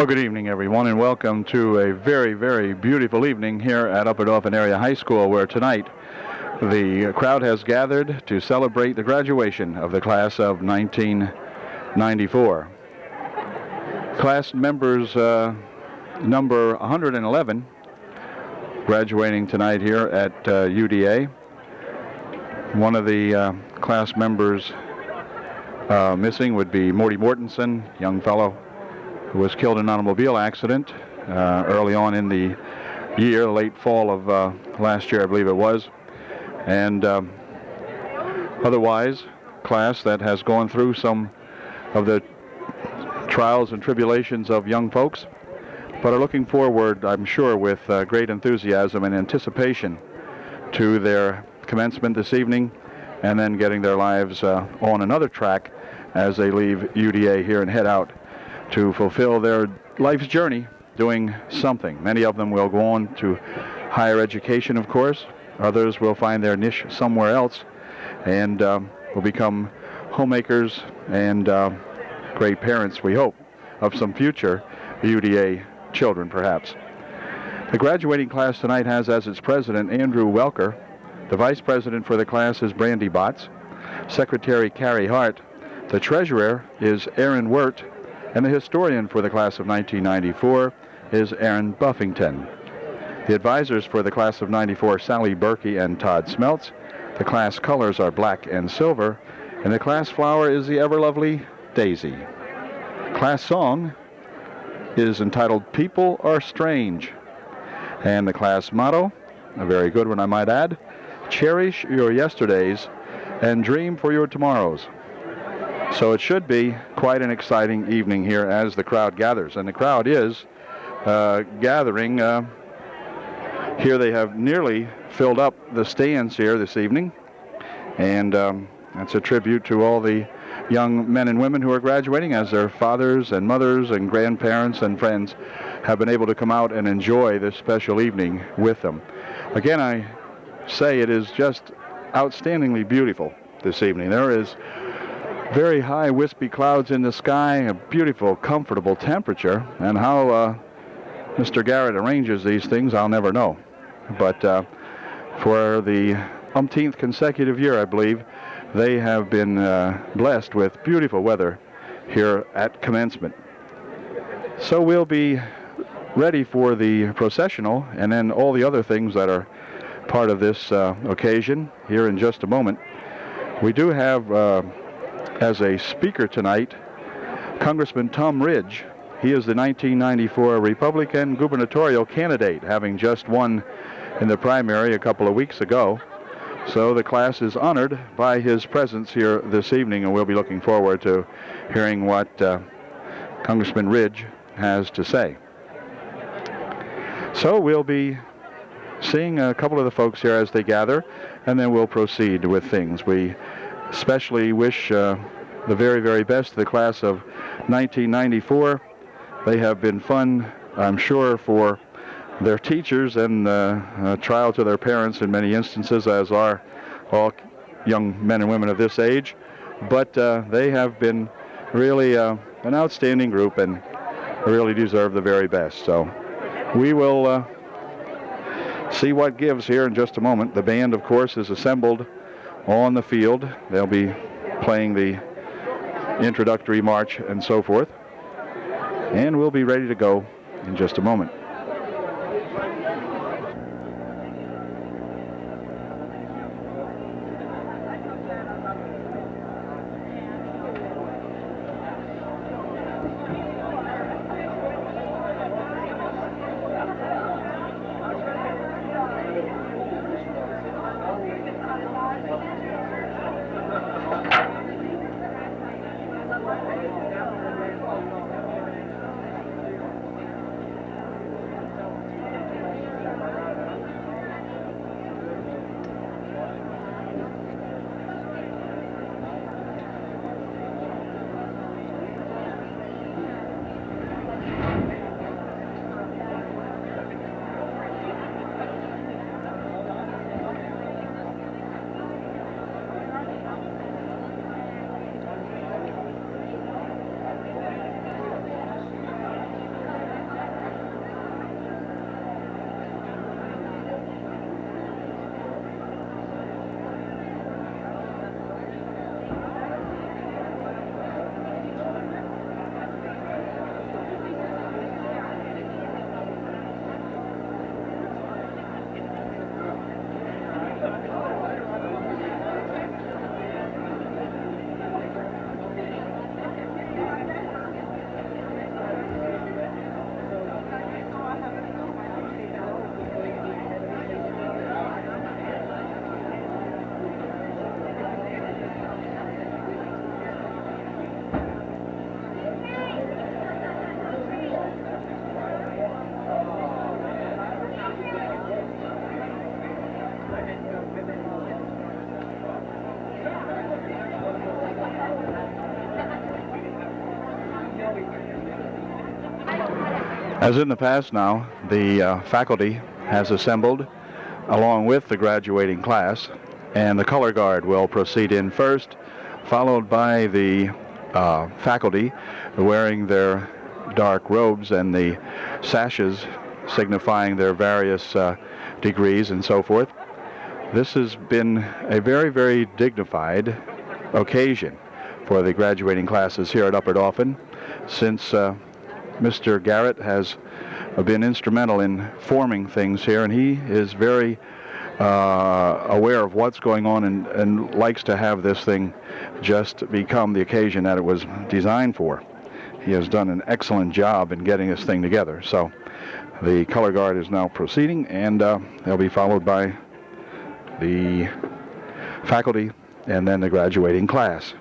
Well, good evening, everyone, and welcome to a very, very beautiful evening here at Upper Dauphin Area High School, where tonight the crowd has gathered to celebrate the graduation of the class of 1994. Class members number 111 graduating tonight here at UDA. One of the class members missing would be Morty Mortensen, young fellow who was killed in an automobile accident early on in the year, late fall of last year, I believe it was. And otherwise, class that has gone through some of the trials and tribulations of young folks, but are looking forward, I'm sure, with great enthusiasm and anticipation to their commencement this evening, and then getting their lives on another track as they leave UDA here and head out to fulfill their life's journey doing something. Many of them will go on to higher education, of course. Others will find their niche somewhere else and will become homemakers and great parents, we hope, of some future UDA children, perhaps. The graduating class tonight has as its president Andrew Welker. The vice president for the class is Brandy Botts. Secretary Carrie Hart. The treasurer is Aaron Wirt. And the historian for the class of 1994 is Aaron Buffington. The advisors for the class of 94, Sally Berkey and Todd Smeltz. The class colors are black and silver, and the class flower is the ever-lovely daisy. Class song is entitled People Are Strange. And the class motto, a very good one I might add, cherish your yesterdays and dream for your tomorrows. So it should be quite an exciting evening here as the crowd gathers. And the crowd is gathering. Here they have nearly filled up the stands here this evening. And that's a tribute to all the young men and women who are graduating, as their fathers and mothers and grandparents and friends have been able to come out and enjoy this special evening with them. Again, I say it is just outstandingly beautiful this evening. There is very high wispy clouds in the sky, a beautiful, comfortable temperature, and how Mr. Garrett arranges these things, I'll never know. But for the umpteenth consecutive year, I believe, they have been blessed with beautiful weather here at commencement. So we'll be ready for the processional and then all the other things that are part of this occasion here in just a moment. We do have as a speaker tonight Congressman Tom Ridge. He is the 1994 Republican gubernatorial candidate, having just won in the primary a couple of weeks ago. So the class is honored by his presence here this evening, and we'll be looking forward to hearing what Congressman Ridge has to say. So we'll be seeing a couple of the folks here as they gather, and then we'll proceed with things. We especially wish the very, very best to the class of 1994. They have been fun, I'm sure, for their teachers and a trial to their parents in many instances, as are all young men and women of this age. But they have been really an outstanding group and really deserve the very best. So we will see what gives here in just a moment. The band, of course, is assembled on the field. They'll be playing the introductory march and so forth. And we'll be ready to go in just a moment. As in the past now, the faculty has assembled along with the graduating class, and the color guard will proceed in first, followed by the faculty wearing their dark robes and the sashes signifying their various degrees and so forth. This has been a very, very dignified occasion for the graduating classes here at Upper Dauphin, since Mr. Garrett has been instrumental in forming things here, and he is very aware of what's going on and likes to have this thing just become the occasion that it was designed for. He has done an excellent job in getting this thing together. So the color guard is now proceeding, and they'll be followed by the faculty and then the graduating class.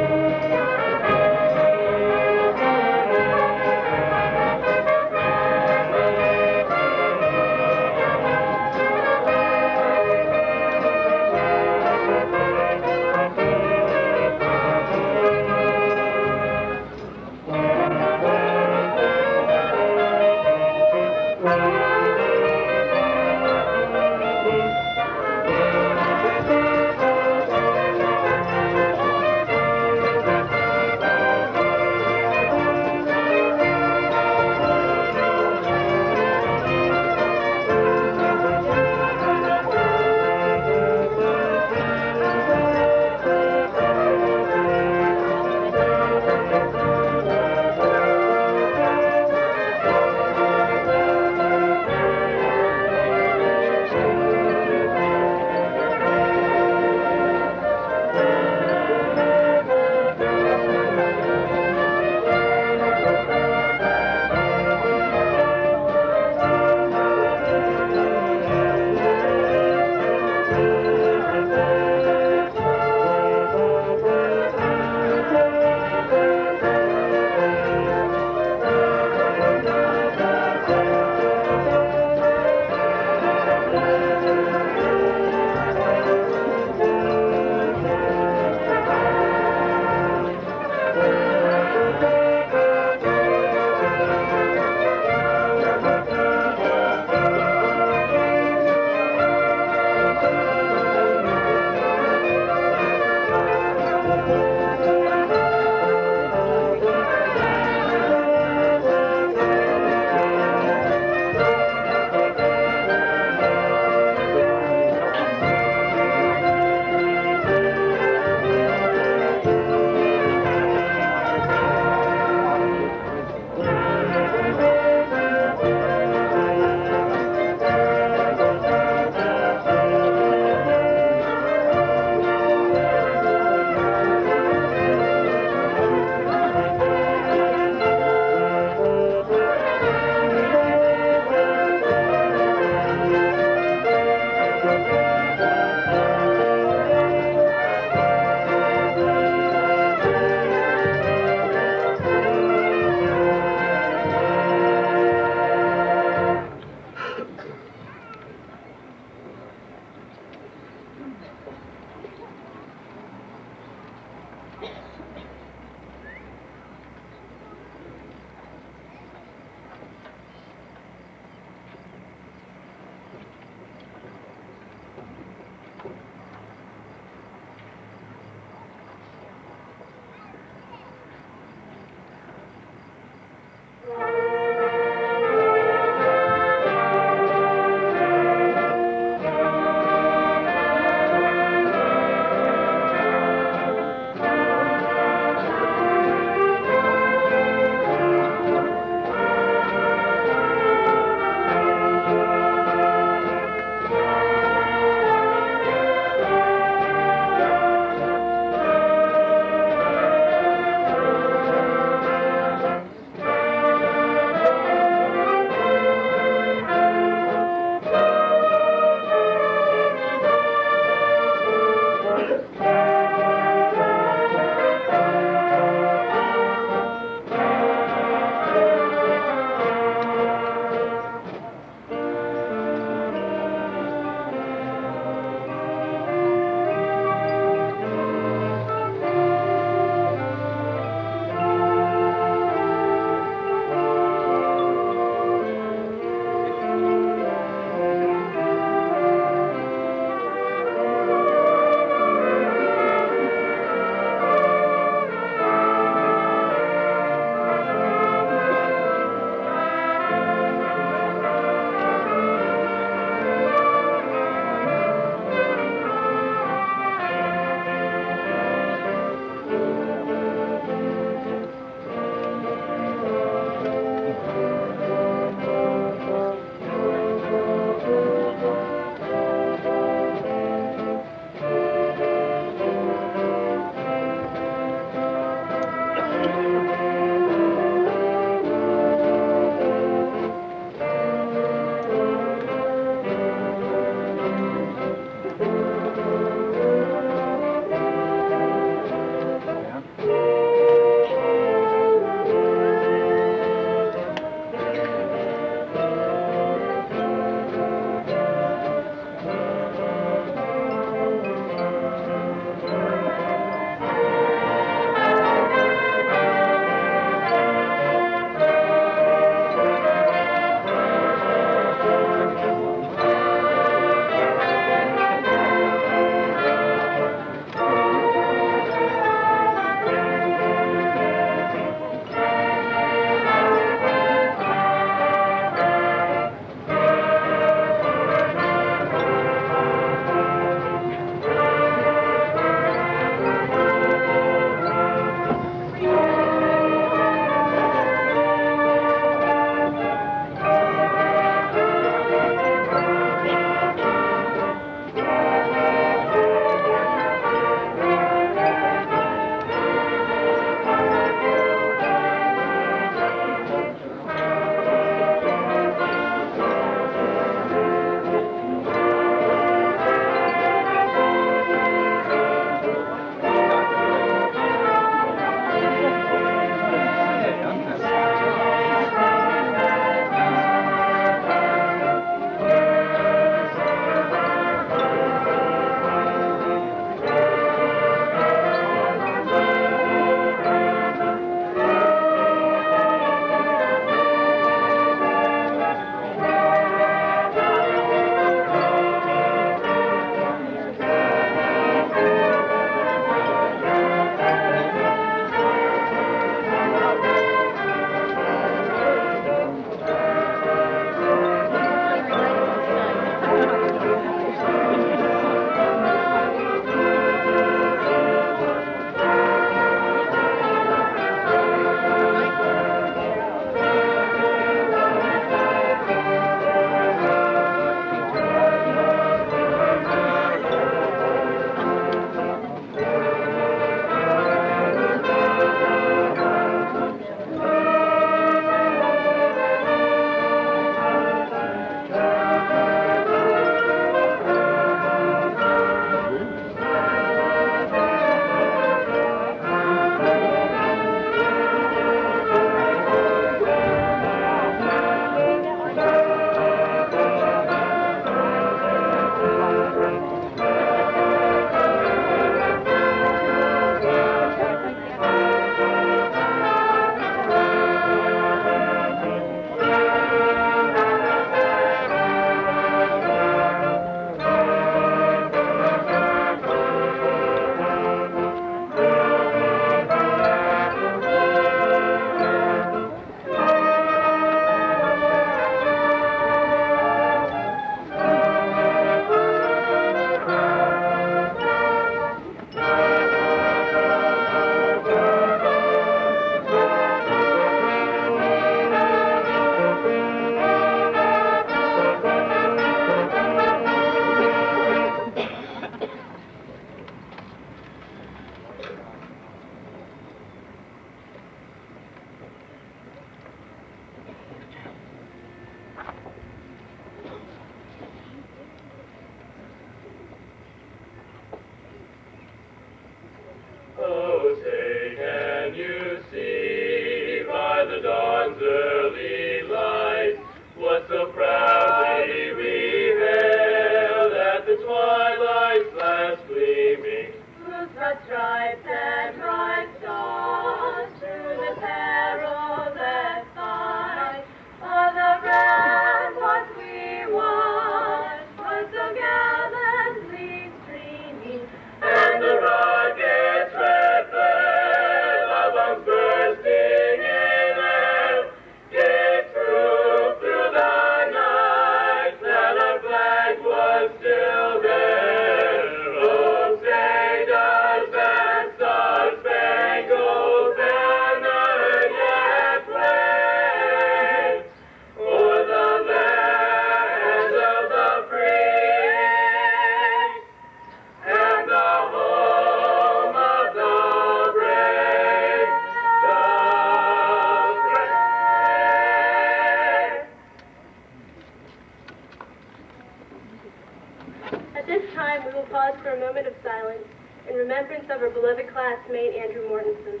time, we will pause for a moment of silence in remembrance of our beloved classmate, Andrew Mortensen.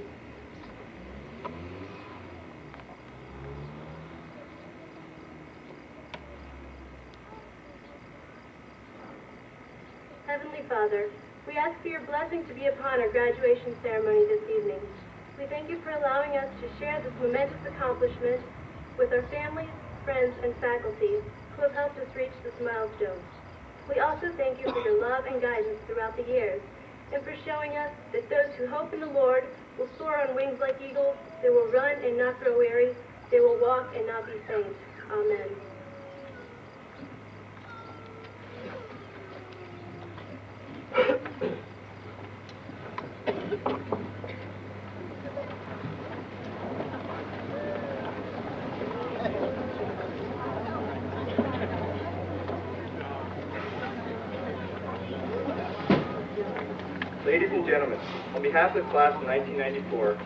Heavenly Father, we ask for your blessing to be upon our graduation ceremony this evening. We thank you for allowing us to share this momentous accomplishment with our families, friends, and faculty who have helped us reach this milestone. We also thank you for your love and guidance throughout the years, and for showing us that those who hope in the Lord will soar on wings like eagles, they will run and not grow weary, they will walk and not be faint. Amen. Ladies and gentlemen, on behalf of the class of 1994,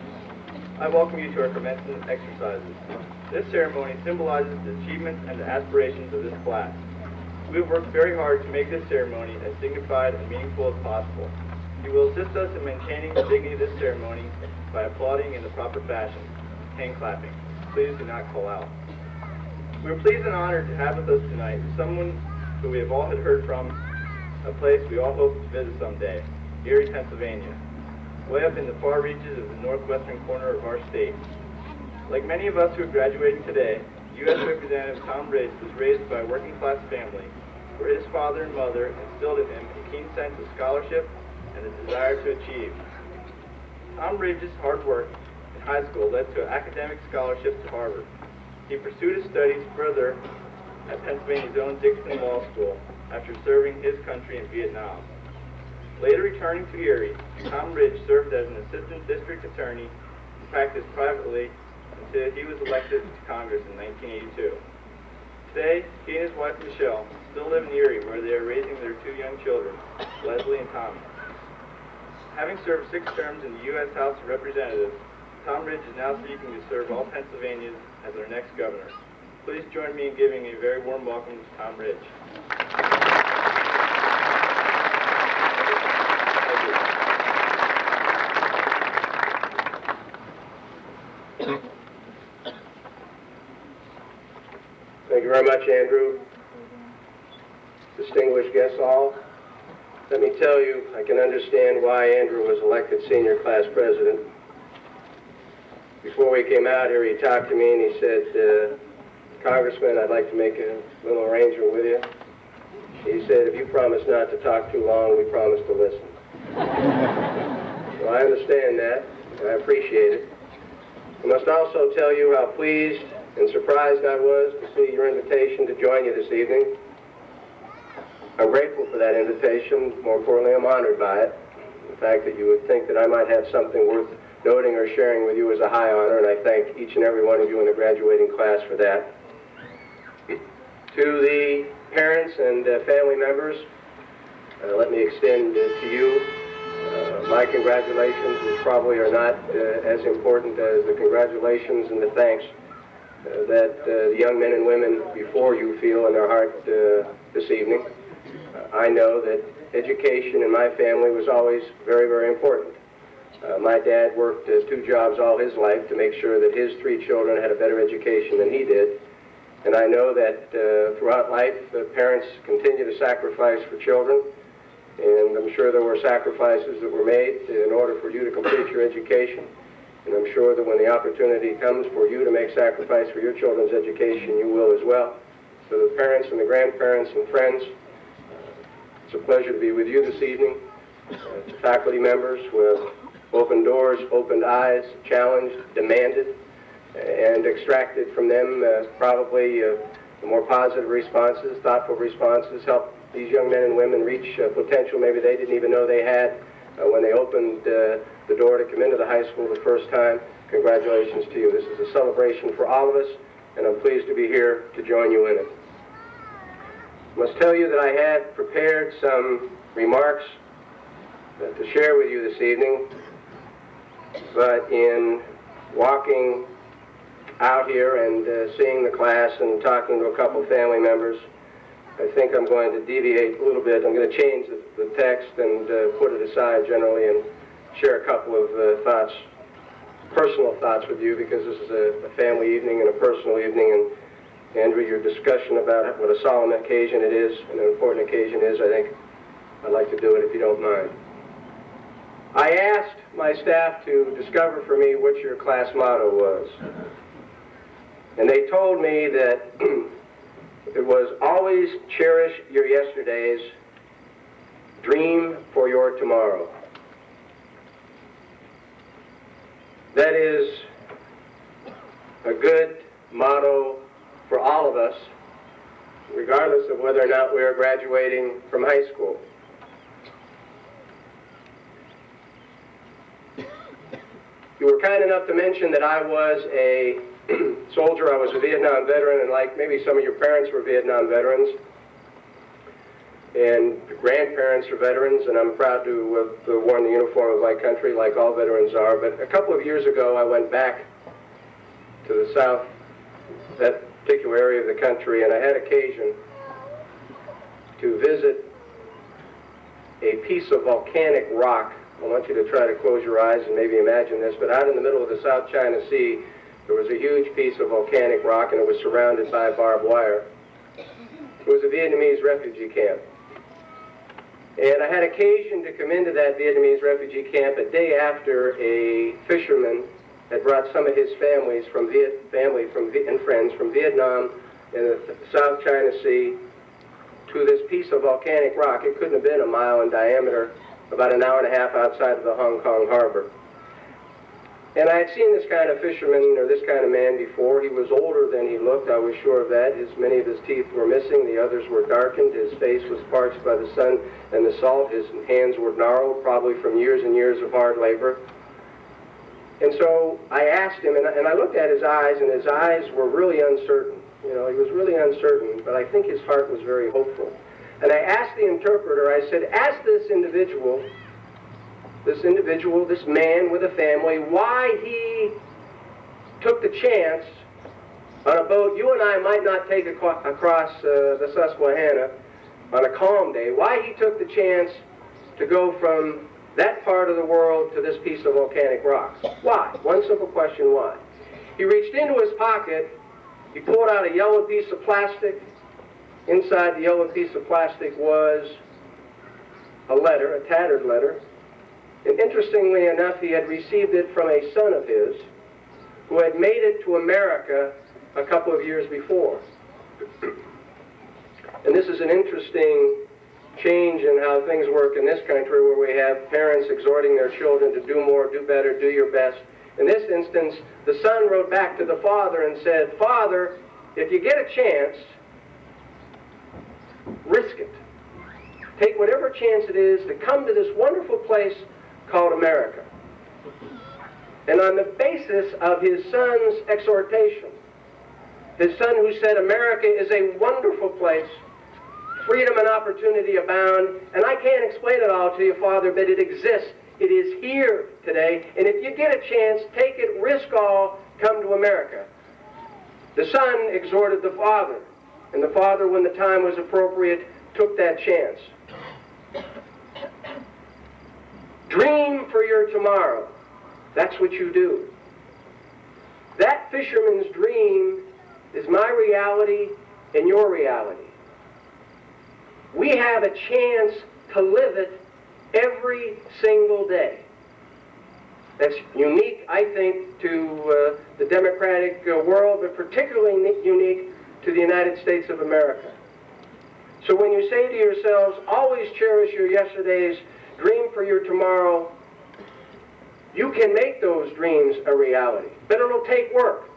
I welcome you to our commencement exercises. This ceremony symbolizes the achievements and the aspirations of this class. We have worked very hard to make this ceremony as dignified and meaningful as possible. You will assist us in maintaining the dignity of this ceremony by applauding in the proper fashion, hand clapping. Please do not call out. We are pleased and honored to have with us tonight someone who we have all had heard from, a place we all hope to visit someday, Erie, Pennsylvania, way up in the far reaches of the northwestern corner of our state. Like many of us who are graduating today, U.S. Representative Tom Ridge was raised by a working-class family where his father and mother instilled in him a keen sense of scholarship and a desire to achieve. Tom Ridge's hard work in high school led to an academic scholarship to Harvard. He pursued his studies further at Pennsylvania's own Dixon Law School after serving his country in Vietnam. Later returning to Erie, Tom Ridge served as an assistant district attorney and practiced privately until he was elected to Congress in 1982. Today, he and his wife Michelle still live in Erie, where they are raising their two young children, Leslie and Thomas. Having served 6 terms in the U.S. House of Representatives, Tom Ridge is now seeking to serve all Pennsylvanians as our next governor. Please join me in giving a very warm welcome to Tom Ridge. Thank you very much, Andrew. Distinguished guests all, let me tell you, I can understand why Andrew was elected senior class president. Before we came out here, he talked to me and he said, Congressman, I'd like to make a little arrangement with you. He said, if you promise not to talk too long, we promise to listen. Well, I understand that, and I appreciate it. I must also tell you how pleased and surprised I was to see your invitation to join you this evening. I'm grateful for that invitation. More importantly, I'm honored by it. The fact that you would think that I might have something worth noting or sharing with you is a high honor, and I thank each and every one of you in the graduating class for that. To the parents and family members, let me extend to you my congratulations, which probably are not as important as the congratulations and the thanks that the young men and women before you feel in their heart this evening. I know that education in my family was always very, very important. My dad worked 2 jobs all his life to make sure that his 3 children had a better education than he did. And I know that throughout life, parents continue to sacrifice for children. And I'm sure there were sacrifices that were made in order for you to complete your education. And I'm sure that when the opportunity comes for you to make sacrifice for your children's education, you will as well. So the parents and the grandparents and friends, it's a pleasure to be with you this evening. To faculty members who have opened doors, opened eyes, challenged, demanded, and extracted from them probably the more positive responses, thoughtful responses, helped these young men and women reach potential maybe they didn't even know they had when they opened the door to come into the high school the first time. Congratulations to you. This is a celebration for all of us, and I'm pleased to be here to join you in it. I must tell you that I had prepared some remarks to share with you this evening, but in walking out here and seeing the class and talking to a couple family members, I think I'm going to deviate a little bit. I'm going to change the text and put it aside generally and share a couple of thoughts, personal thoughts with you, because this is a family evening and a personal evening. And Andrew, your discussion about what a solemn occasion it is, and an important occasion is, I think I'd like to do it if you don't mind. I asked my staff to discover for me what your class motto was. And they told me that it was always cherish your yesterdays, dream for your tomorrow. That is a good motto for all of us, regardless of whether or not we are graduating from high school. You were kind enough to mention that I was a soldier. I was a Vietnam veteran, and like maybe some of your parents were Vietnam veterans, and grandparents are veterans, and I'm proud to have worn the uniform of my country like all veterans are. But a couple of years ago, I went back to the South, that particular area of the country, and I had occasion to visit a piece of volcanic rock. I want you to try to close your eyes and maybe imagine this, but out in the middle of the South China Sea, there was a huge piece of volcanic rock, and it was surrounded by barbed wire. It was a Vietnamese refugee camp. And I had occasion to come into that Vietnamese refugee camp a day after a fisherman had brought some of his and friends from Vietnam in the South China Sea to this piece of volcanic rock. It couldn't have been a mile in diameter, about an hour and a half outside of the Hong Kong harbor. And I had seen this kind of fisherman, or this kind of man before. He was older than he looked, I was sure of that. Many of his teeth were missing, the others were darkened, his face was parched by the sun and the salt, his hands were gnarled, probably from years and years of hard labor. And so I asked him, and I looked at his eyes, and his eyes were really uncertain. You know, he was really uncertain, but I think his heart was very hopeful. And I asked the interpreter, I said, ask this individual, this man with a family, why he took the chance on a boat you and I might not take across the Susquehanna on a calm day, why he took the chance to go from that part of the world to this piece of volcanic rocks. Why? One simple question, why? He reached into his pocket, he pulled out a yellow piece of plastic. Inside the yellow piece of plastic was a letter, a tattered letter. And interestingly enough, he had received it from a son of his who had made it to America a couple of years before. And this is an interesting change in how things work in this country, where we have parents exhorting their children to do more, do better, do your best. In this instance, the son wrote back to the father and said, Father, if you get a chance, risk it. Take whatever chance it is to come to this wonderful place called America. And on the basis of his son's exhortation, his son who said America is a wonderful place, freedom and opportunity abound, and I can't explain it all to you, Father, but it exists. It is here today, and if you get a chance, take it, risk all, come to America. The son exhorted the father, and the father, when the time was appropriate, took that chance. Dream for your tomorrow. That's what you do. That fisherman's dream is my reality and your reality. We have a chance to live it every single day. That's unique, I think, to the democratic world, but particularly unique to the United States of America. So when you say to yourselves, always cherish your yesterdays, dream for your tomorrow, you can make those dreams a reality. But it'll take work.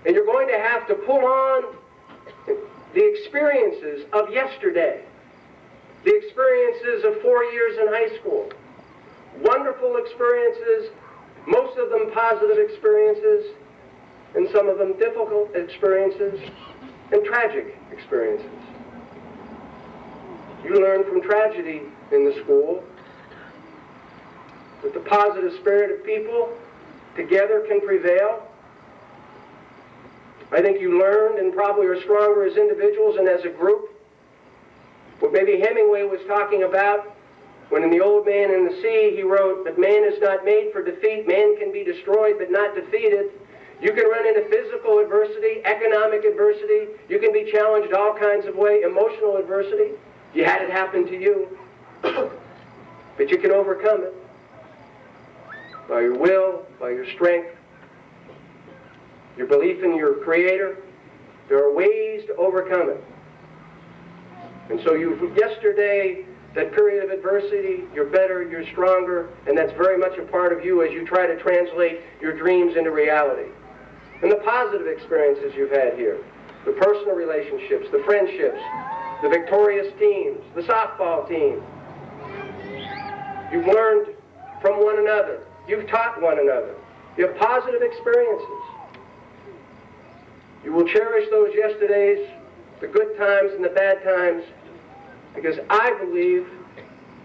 And you're going to have to pull on the experiences of yesterday. The experiences of 4 years in high school. Wonderful experiences, most of them positive experiences, and some of them difficult experiences, and tragic experiences. You learn from tragedy in the school that the positive spirit of people together can prevail. I think you learned and probably are stronger as individuals and as a group What maybe Hemingway was talking about when in The Old Man and the Sea he wrote, "But man is not made for defeat. Man can be destroyed but not defeated." You can run into physical adversity, economic adversity. You can be challenged all kinds of ways, emotional adversity. You had it happen to you. But you can overcome it by your will, by your strength, your belief in your Creator. There are ways to overcome it. And so yesterday, that period of adversity, you're better, you're stronger, and that's very much a part of you as you try to translate your dreams into reality. And the positive experiences you've had here, the personal relationships, the friendships, the victorious teams, the softball team. You've learned from one another. You've taught one another. You have positive experiences. You will cherish those yesterdays, the good times and the bad times, because I believe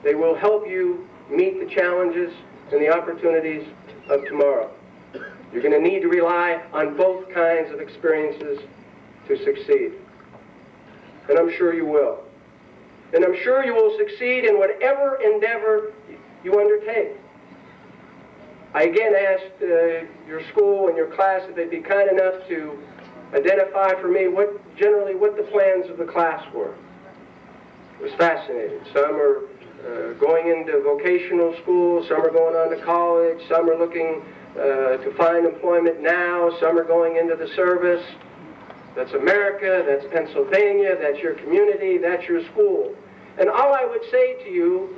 they will help you meet the challenges and the opportunities of tomorrow. You're going to need to rely on both kinds of experiences to succeed. And I'm sure you will. And I'm sure you will succeed in whatever endeavor you undertake. I again asked your school and your class if they'd be kind enough to identify for me what the plans of the class were. It was fascinating. Some are going into vocational school, some are going on to college, some are looking to find employment now, some are going into the service. That's America, that's Pennsylvania, that's your community, that's your school. And all I would say to you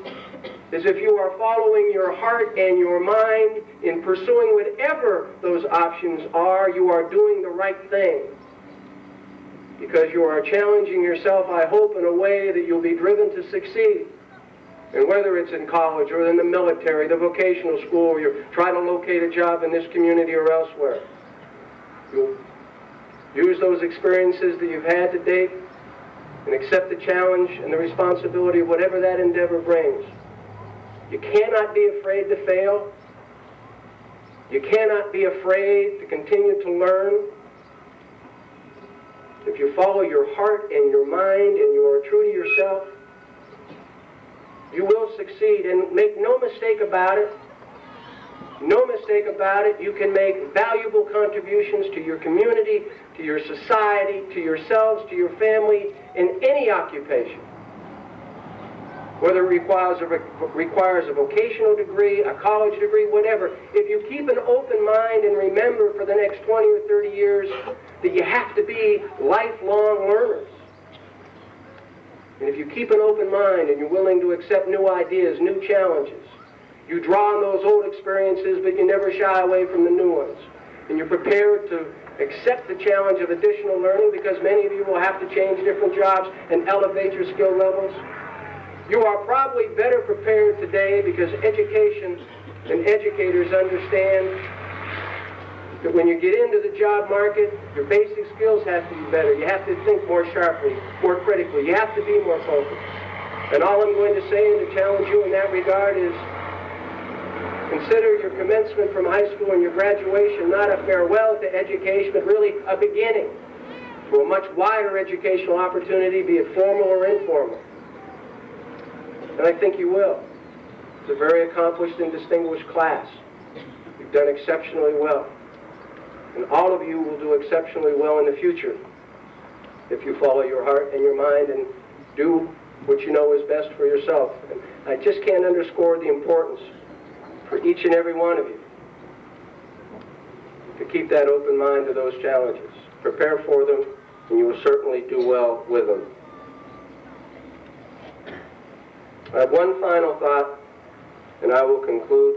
is if you are following your heart and your mind in pursuing whatever those options are, you are doing the right thing. Because you are challenging yourself, I hope, in a way that you'll be driven to succeed. And whether it's in college or in the military, the vocational school, or you're trying to locate a job in this community or elsewhere, you'll use those experiences that you've had to date and accept the challenge and the responsibility of whatever that endeavor brings. You cannot be afraid to fail. You cannot be afraid to continue to learn. If you follow your heart and your mind and you are true to yourself, you will succeed. And make no mistake about it, you can make valuable contributions to your community, to your society, to yourselves, to your family, in any occupation. Whether it requires a vocational degree, a college degree, whatever. If you keep an open mind and remember for the next 20 or 30 years that you have to be lifelong learners. And if you keep an open mind and you're willing to accept new ideas, new challenges, you draw on those old experiences, but you never shy away from the new ones. And you're prepared to accept the challenge of additional learning, because many of you will have to change different jobs and elevate your skill levels. You are probably better prepared today because education and educators understand that when you get into the job market, your basic skills have to be better. You have to think more sharply, more critically. You have to be more focused. And all I'm going to say and to challenge you in that regard is consider your commencement from high school and your graduation not a farewell to education, but really a beginning to a much wider educational opportunity, be it formal or informal. And I think you will. It's a very accomplished and distinguished class. You've done exceptionally well. And all of you will do exceptionally well in the future if you follow your heart and your mind and do what you know is best for yourself. And I just can't underscore the importance for each and every one of you to keep that open mind to those challenges. Prepare for them, and you will certainly do well with them. I have one final thought, and I will conclude.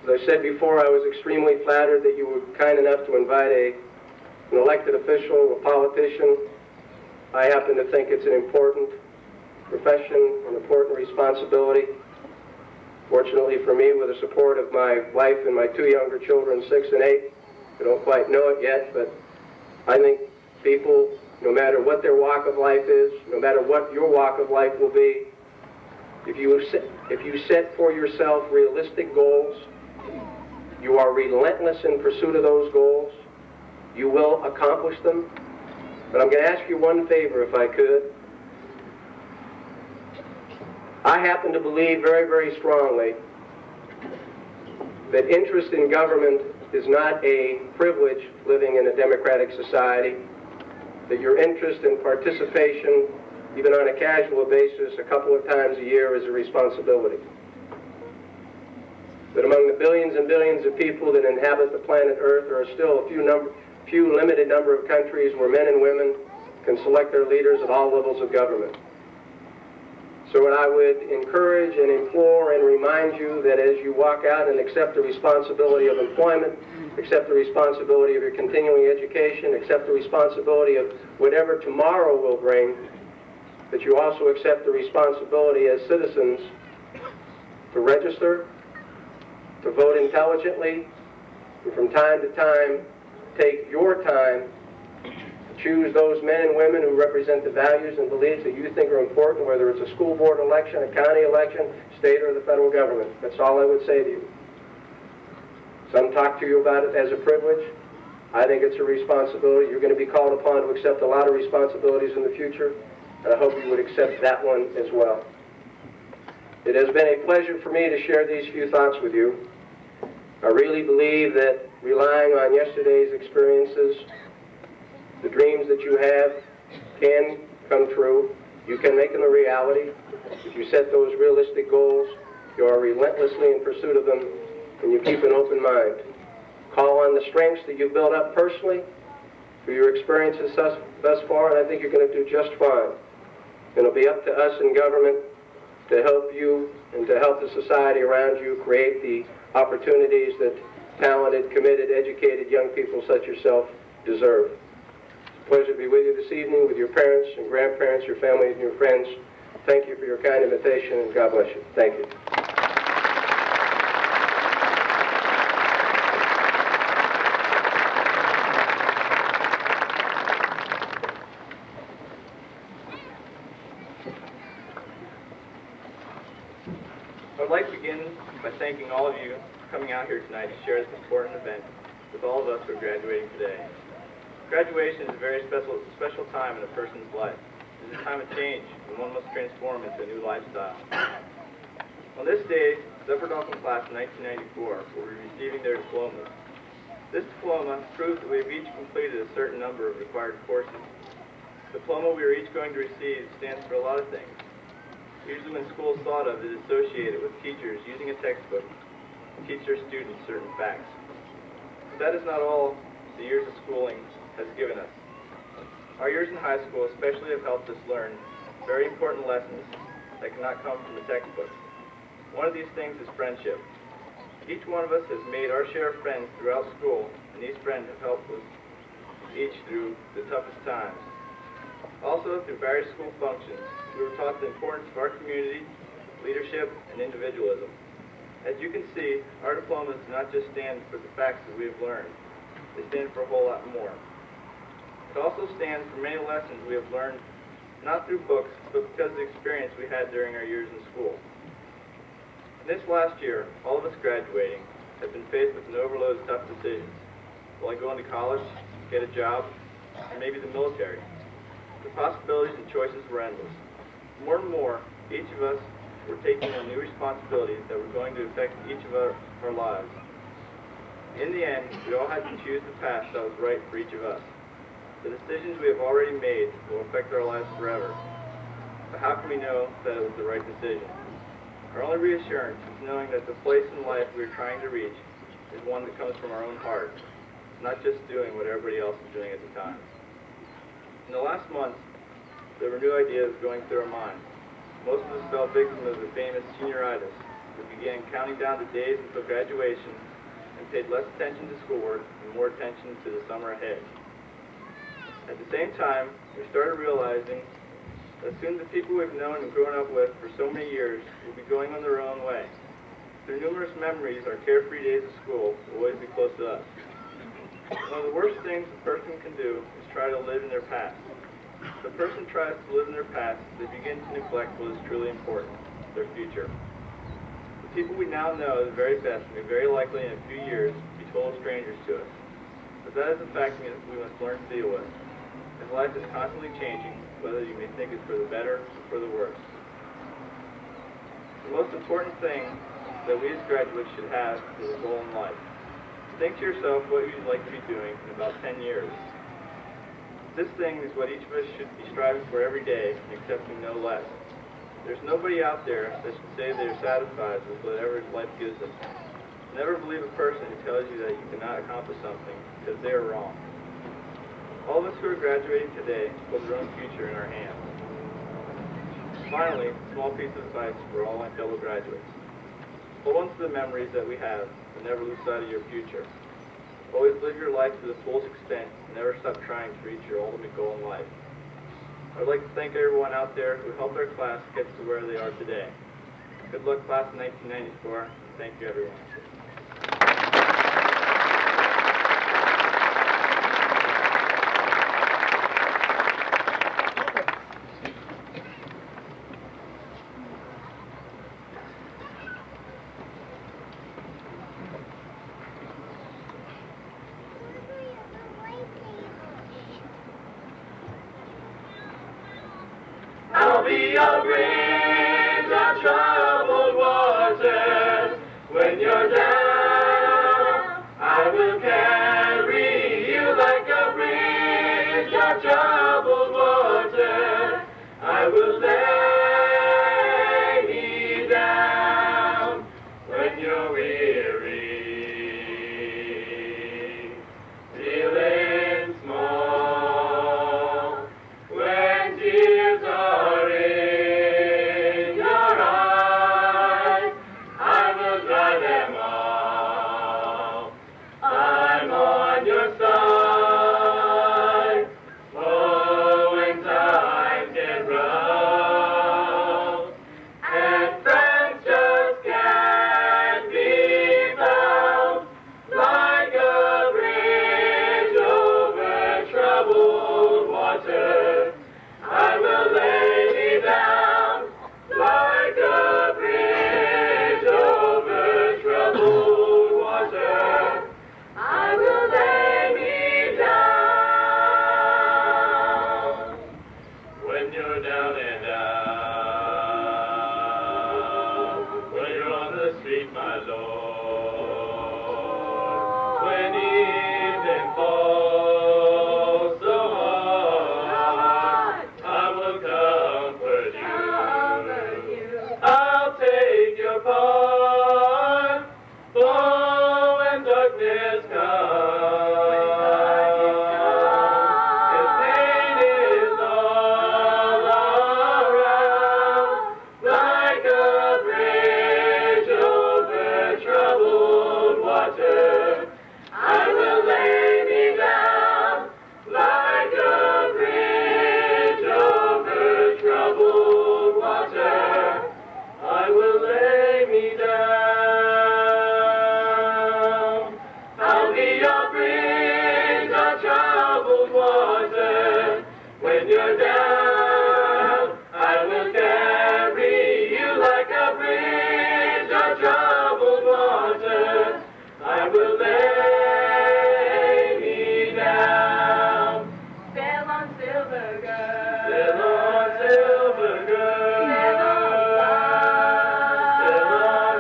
As I said before, I was extremely flattered that you were kind enough to invite an elected official, a politician. I happen to think it's an important profession, an important responsibility. Fortunately for me, with the support of my wife and my two younger children, 6 and 8, I don't quite know it yet, but I think people, no matter what their walk of life is, no matter what your walk of life will be, if you set for yourself realistic goals, you are relentless in pursuit of those goals, you will accomplish them. But I'm going to ask you one favor, if I could. I happen to believe very, very strongly that interest in government is not a privilege living in a democratic society, that your interest in participation, even on a casual basis, a couple of times a year is a responsibility. That among the billions and billions of people that inhabit the planet Earth, there are still a few limited number of countries where men and women can select their leaders at all levels of government. So what I would encourage and implore and remind you that as you walk out and accept the responsibility of employment, accept the responsibility of your continuing education, accept the responsibility of whatever tomorrow will bring, that you also accept the responsibility as citizens to register, to vote intelligently, and from time to time, take your time to choose those men and women who represent the values and beliefs that you think are important, whether it's a school board election, a county election, state, or the federal government. That's all I would say to you. Some talk to you about it as a privilege. I think it's a responsibility. You're going to be called upon to accept a lot of responsibilities in the future, and I hope you would accept that one as well. It has been a pleasure for me to share these few thoughts with you. I really believe that relying on yesterday's experiences, the dreams that you have can come true. You can make them a reality. If you set those realistic goals, you are relentlessly in pursuit of them, and you keep an open mind. Call on the strengths that you've built up personally through your experiences thus far, and I think you're going to do just fine. It'll be up to us in government to help you and to help the society around you create the opportunities that talented, committed, educated young people such yourself deserve. It's a pleasure to be with you this evening, with your parents and grandparents, your family, and your friends. Thank you for your kind invitation, and God bless you. Thank you. I would like to begin by thanking all of you for coming out here tonight to share this important event with all of us who are graduating today. Graduation is a very special time in a person's life. It is a time of change, and one must transform into a new lifestyle. On this day, the Upper Dalton class of 1994 will be receiving their diplomas. This diploma proves that we have each completed a certain number of required courses. The diploma we are each going to receive stands for a lot of things. Usually when school is thought of, it is associated with teachers using a textbook to teach their students certain facts. But that is not all the years of schooling has given us. Our years in high school especially have helped us learn very important lessons that cannot come from a textbook. One of these things is friendship. Each one of us has made our share of friends throughout school, and these friends have helped us each through the toughest times. Also, through various school functions, we were taught the importance of our community, leadership, and individualism. As you can see, our diplomas do not just stand for the facts that we have learned. They stand for a whole lot more. It also stands for many lessons we have learned, not through books, but because of the experience we had during our years in school. In this last year, all of us graduating have been faced with an overload of tough decisions. Will I go into college, get a job, or maybe the military? The possibilities and choices were endless. More and more, each of us were taking on new responsibilities that were going to affect each of our lives. In the end, we all had to choose the path that was right for each of us. The decisions we have already made will affect our lives forever. But how can we know that it was the right decision? Our only reassurance is knowing that the place in life we are trying to reach is one that comes from our own heart, not just doing what everybody else is doing at the time. In the last months, there were new ideas going through our minds. Most of us fell victim of the famous senioritis. We began counting down the days until graduation and paid less attention to schoolwork and more attention to the summer ahead. At the same time, we started realizing that soon the people we've known and grown up with for so many years will be going on their own way. Through numerous memories, our carefree days of school will always be close to us. One of the worst things a person can do is try to live in their past. If a person tries to live in their past, they begin to neglect what is truly important, their future. The people we now know the very best may very likely in a few years be total strangers to us. But that is a fact we must learn to deal with. As life is constantly changing, whether you may think it's for the better or for the worse. The most important thing that we as graduates should have is a goal in life. Think to yourself what you'd like to be doing in about 10 years. This thing is what each of us should be striving for every day and accepting no less. There's nobody out there that should say they're satisfied with whatever life gives them. Never believe a person who tells you that you cannot accomplish something, because they are wrong. All of us who are graduating today hold our own future in our hands. Finally, a small piece of advice for all my fellow graduates. Hold on to the memories that we have, and never lose sight of your future. Always live your life to the fullest extent, and never stop trying to reach your ultimate goal in life. I would like to thank everyone out there who helped our class get to where they are today. Good luck, class of 1994. Thank you, everyone. I'll be your bridge on troubled waters. When you're down, I will carry you like a bridge on troubled waters. I will lay me down when you're weary, feeling small, when tears are in your eyes, I will dry them all. I'm on your side. Oh, when times get rough and friends just can't be found, like a bridge over troubled water, I will lay me down. Like a bridge over troubled water, I will lay me down. When you're down and out, when you're on the street, my Lord, when evening falls so hard, I will comfort you. I'll take your part, for when darkness comes, and pain is all around, like a bridge over troubled water, I will lay me down. Like a bridge over troubled water, I will lay me down. I'll be your bridge on troubled water. When you're down, I will carry you like a bridge on troubled water. I will lay me down. Sail on, silver girl. Sail on, silver girl. Sail on by. Sail on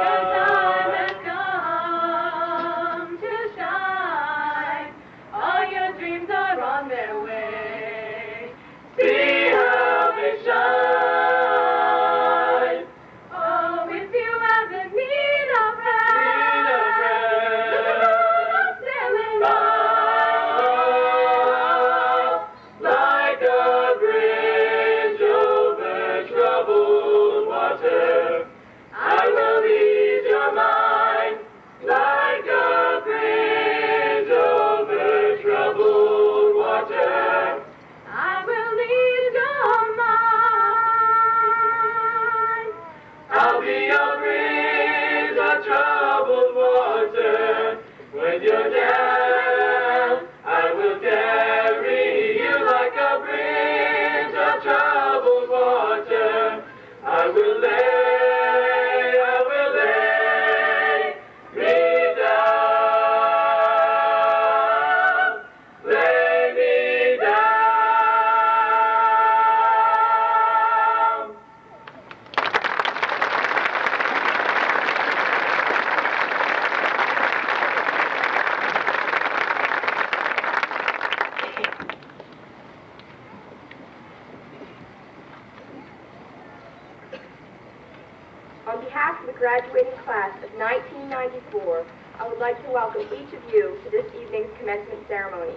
Your by. time has come to shine. All your dreams are on their way. See how they shine. Oh, if you ever need a friend, Need a friend. look at all I'm sailing on. Like On behalf of the graduating class of 1994, I would like to welcome each of you to this evening's commencement ceremony.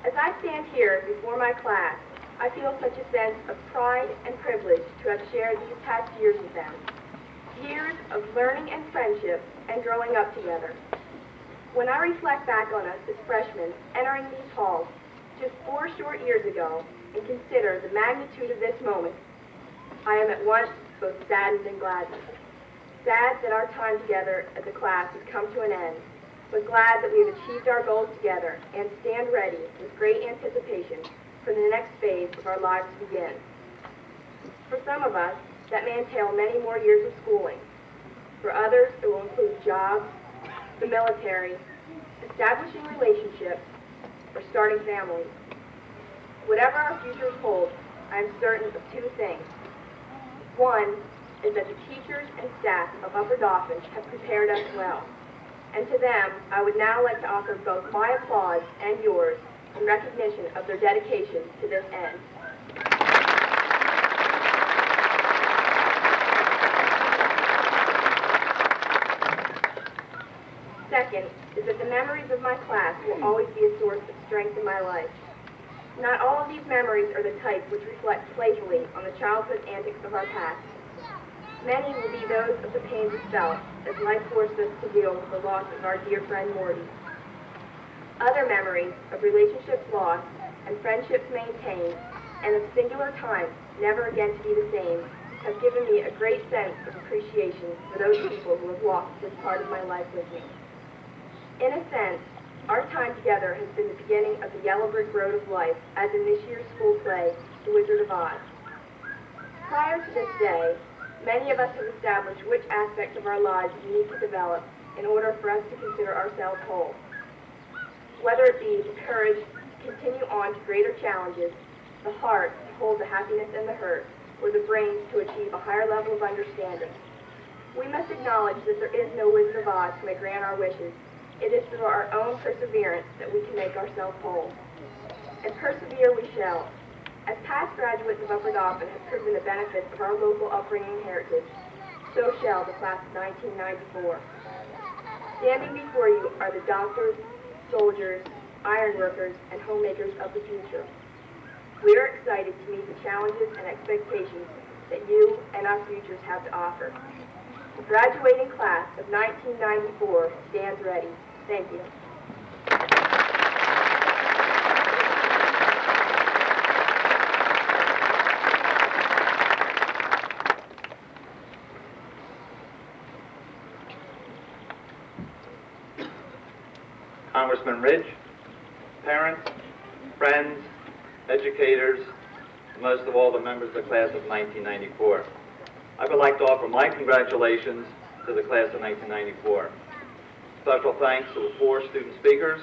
As I stand here before my class, I feel such a sense of pride and privilege to have shared these past years with them. Years of learning and friendship and growing up together. When I reflect back on us as freshmen entering these halls just 4 short years ago and consider the magnitude of this moment, I am at once both saddened and gladdened. Sad that our time together as a class has come to an end, but glad that we have achieved our goals together and stand ready with great anticipation for the next phase of our lives to begin. For some of us, that may entail many more years of schooling. For others, it will include jobs, the military, establishing relationships, or starting families. Whatever our futures hold, I am certain of 2 things. One is that the teachers and staff of Upper Dauphin have prepared us well. And to them, I would now like to offer both my applause and yours in recognition of their dedication to this end. Second is that the memories of my class will always be a source of strength in my life. Not all of these memories are the type which reflect playfully on the childhood antics of our past. Many will be those of the pains we felt as life forced us to deal with the loss of our dear friend Morty. Other memories of relationships lost and friendships maintained and of singular times never again to be the same have given me a great sense of appreciation for those people who have walked this part of my life with me. In a sense, our time together has been the beginning of the yellow brick road of life, as in this year's school play, The Wizard of Oz. Prior to this day, many of us have established which aspects of our lives we need to develop in order for us to consider ourselves whole. Whether it be the courage to continue on to greater challenges, the heart to hold the happiness and the hurt, or the brains to achieve a higher level of understanding. We must acknowledge that there is no Wizard of Oz who may grant our wishes. It is through our own perseverance that we can make ourselves whole. And persevere we shall. As past graduates of Upper Dauphin have proven the benefits of our local upbringing and heritage, so shall the class of 1994. Standing before you are the doctors, soldiers, ironworkers, and homemakers of the future. We are excited to meet the challenges and expectations that you and our futures have to offer. The graduating class of 1994 stands ready. Thank you. Congressman Ridge, parents, friends, educators, and most of all the members of the class of 1994. I would like to offer my congratulations to the class of 1994. Special thanks to the 4 student speakers,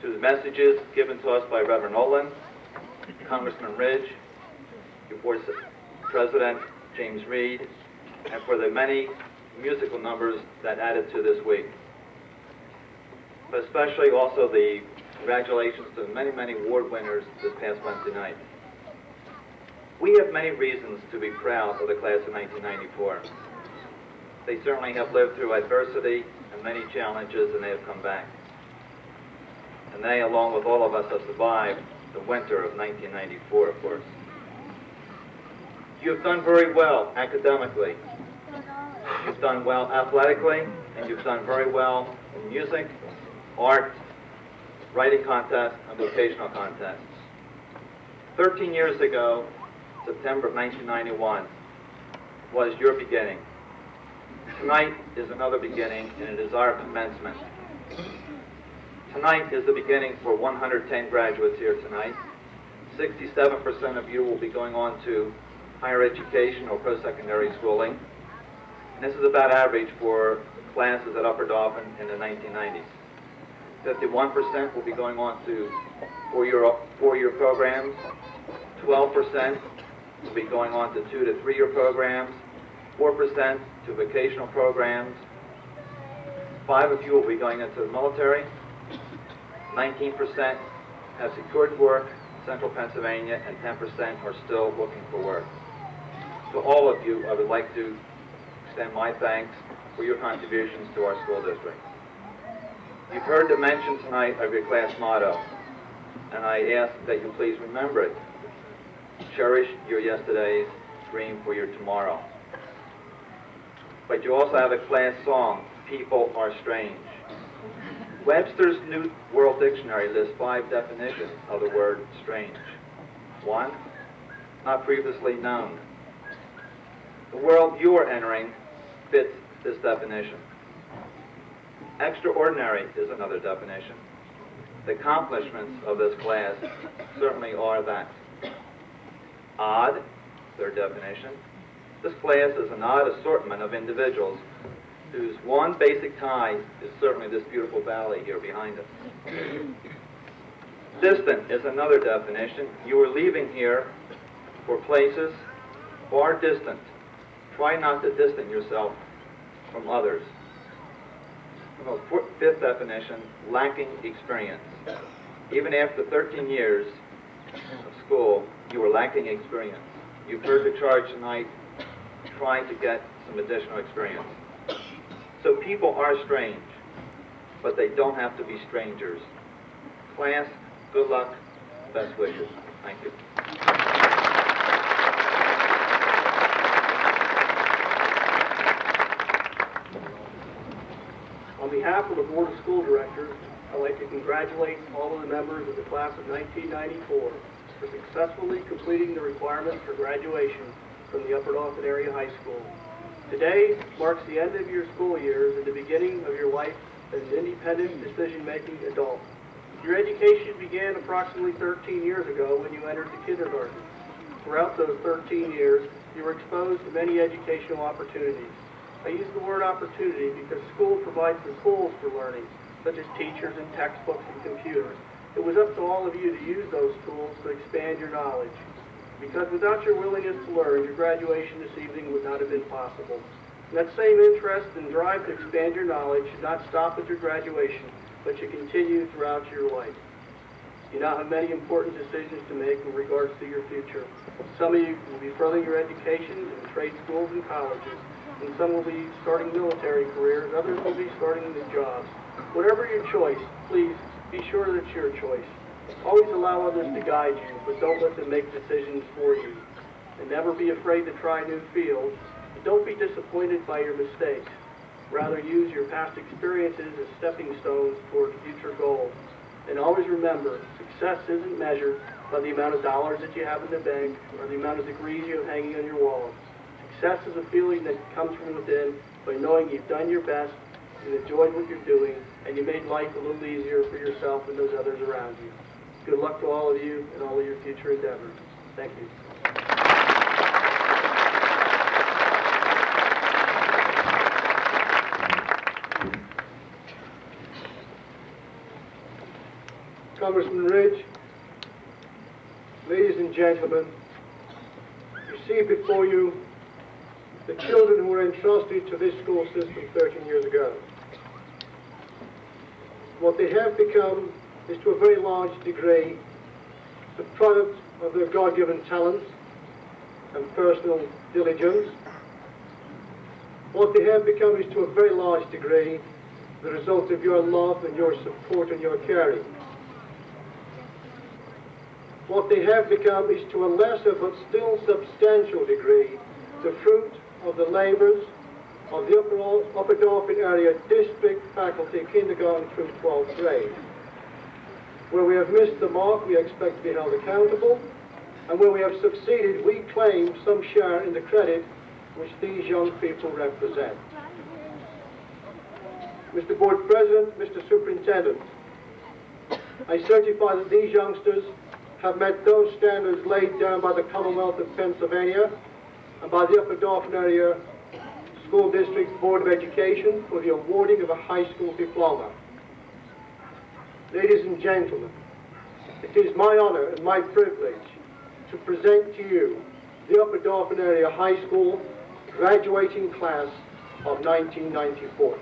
to the messages given to us by Reverend Olin, Congressman Ridge, your board president, James Reed, and for the many musical numbers that added to this week. But especially also the congratulations to the many, many award winners this past Wednesday night. We have many reasons to be proud of the class of 1994. They certainly have lived through adversity and many challenges, and they have come back. And they, along with all of us, have survived the winter of 1994, of course. You have done very well academically. You've done well athletically, and you've done very well in music, art, writing contests, and vocational contests. 13 years ago, September of 1991, was your beginning. Tonight is another beginning, and it is our commencement. Tonight is the beginning for 110 graduates here tonight. 67% of you will be going on to higher education or post-secondary schooling. And this is about average for classes at Upper Dauphin in the 1990s. 51% will be going on to four-year programs. 12% will be going on to 2- to 3-year programs. 4% to vocational programs. 5 of you will be going into the military. 19% have secured work in Central Pennsylvania, and 10% are still looking for work. To all of you, I would like to extend my thanks for your contributions to our school district. You've heard the mention tonight of your class motto, and I ask that you please remember it. Cherish your yesterdays, dream for your tomorrow. But you also have a class song, People Are Strange. Webster's New World Dictionary lists 5 definitions of the word strange. 1, not previously known. The world you are entering fits this definition. Extraordinary is another definition. The accomplishments of this class certainly are that. Odd, third definition. This class is an odd assortment of individuals whose one basic tie is certainly this beautiful valley here behind us. Distant is another definition. You are leaving here for places far distant. Try not to distance yourself from others. Fifth definition, lacking experience. Even after 13 years of school, you are lacking experience. You've heard the charge tonight, trying to get some additional experience. So people are strange, but they don't have to be strangers. Class, good luck, best wishes. Thank you. On behalf of the Board of School Directors, I'd like to congratulate all of the members of the class of 1994 for successfully completing the requirements for graduation from the Upper Dauphin Area High School. Today marks the end of your school years and the beginning of your life as an independent, decision-making adult. Your education began approximately 13 years ago when you entered the kindergarten. Throughout those 13 years, you were exposed to many educational opportunities. I use the word opportunity because school provides the tools for learning, such as teachers and textbooks and computers. It was up to all of you to use those tools to expand your knowledge. Because without your willingness to learn, your graduation this evening would not have been possible. And that same interest and drive to expand your knowledge should not stop at your graduation, but should continue throughout your life. You now have many important decisions to make in regards to your future. Some of you will be furthering your education in trade schools and colleges, and some will be starting military careers, others will be starting new jobs. Whatever your choice, please be sure that it's your choice. Always allow others to guide you, but don't let them make decisions for you. And never be afraid to try new fields. But don't be disappointed by your mistakes. Rather, use your past experiences as stepping stones toward future goals. And always remember, success isn't measured by the amount of dollars that you have in the bank or the amount of degrees you have hanging on your wall. Success is a feeling that comes from within by knowing you've done your best, you enjoyed what you're doing, and you made life a little easier for yourself and those others around you. Good luck to all of you and all of your future endeavors. Thank you. Congressman Ridge, ladies and gentlemen, you see before you the children who were entrusted to this school system 13 years ago. What they have become is to a very large degree the product of their God-given talents and personal diligence. What they have become is to a very large degree the result of your love and your support and your caring. What they have become is to a lesser but still substantial degree the fruit of the labors of the Upper Dauphin Area District Faculty, kindergarten through 12th grade. Where we have missed the mark, we expect to be held accountable, and where we have succeeded, we claim some share in the credit which these young people represent. Mr. Board President, Mr. Superintendent, I certify that these youngsters have met those standards laid down by the Commonwealth of Pennsylvania and by the Upper Dauphin Area School District Board of Education for the awarding of a high school diploma. Ladies and gentlemen, it is my honor and my privilege to present to you the Upper Dauphin Area High School graduating class of 1994.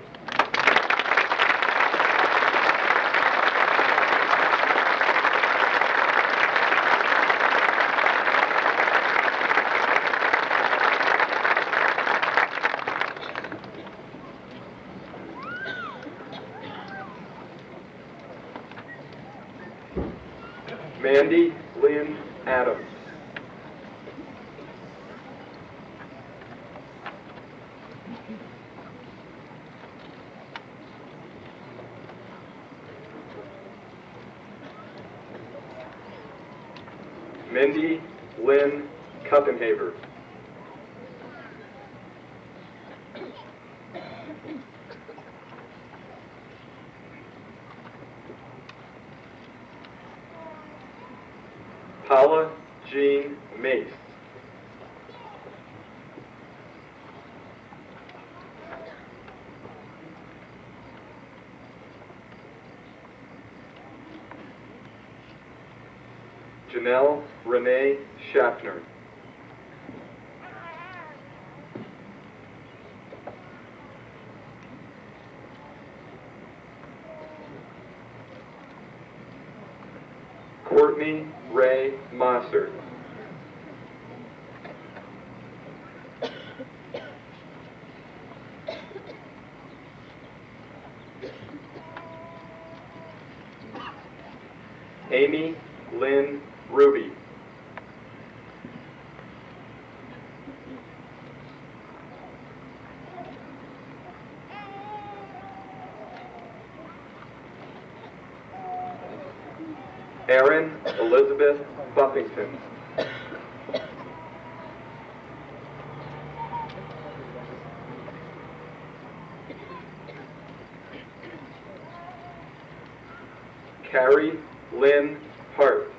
Brandy Lynn Adams. Mindy Lynn Kuppenhaver. Paula Jean Mace. Janelle Renee Schaffner. Courtney Ray Mossert. Amy Lynn Ruby. Erin Elizabeth Buffington. Carrie Lynn Hart.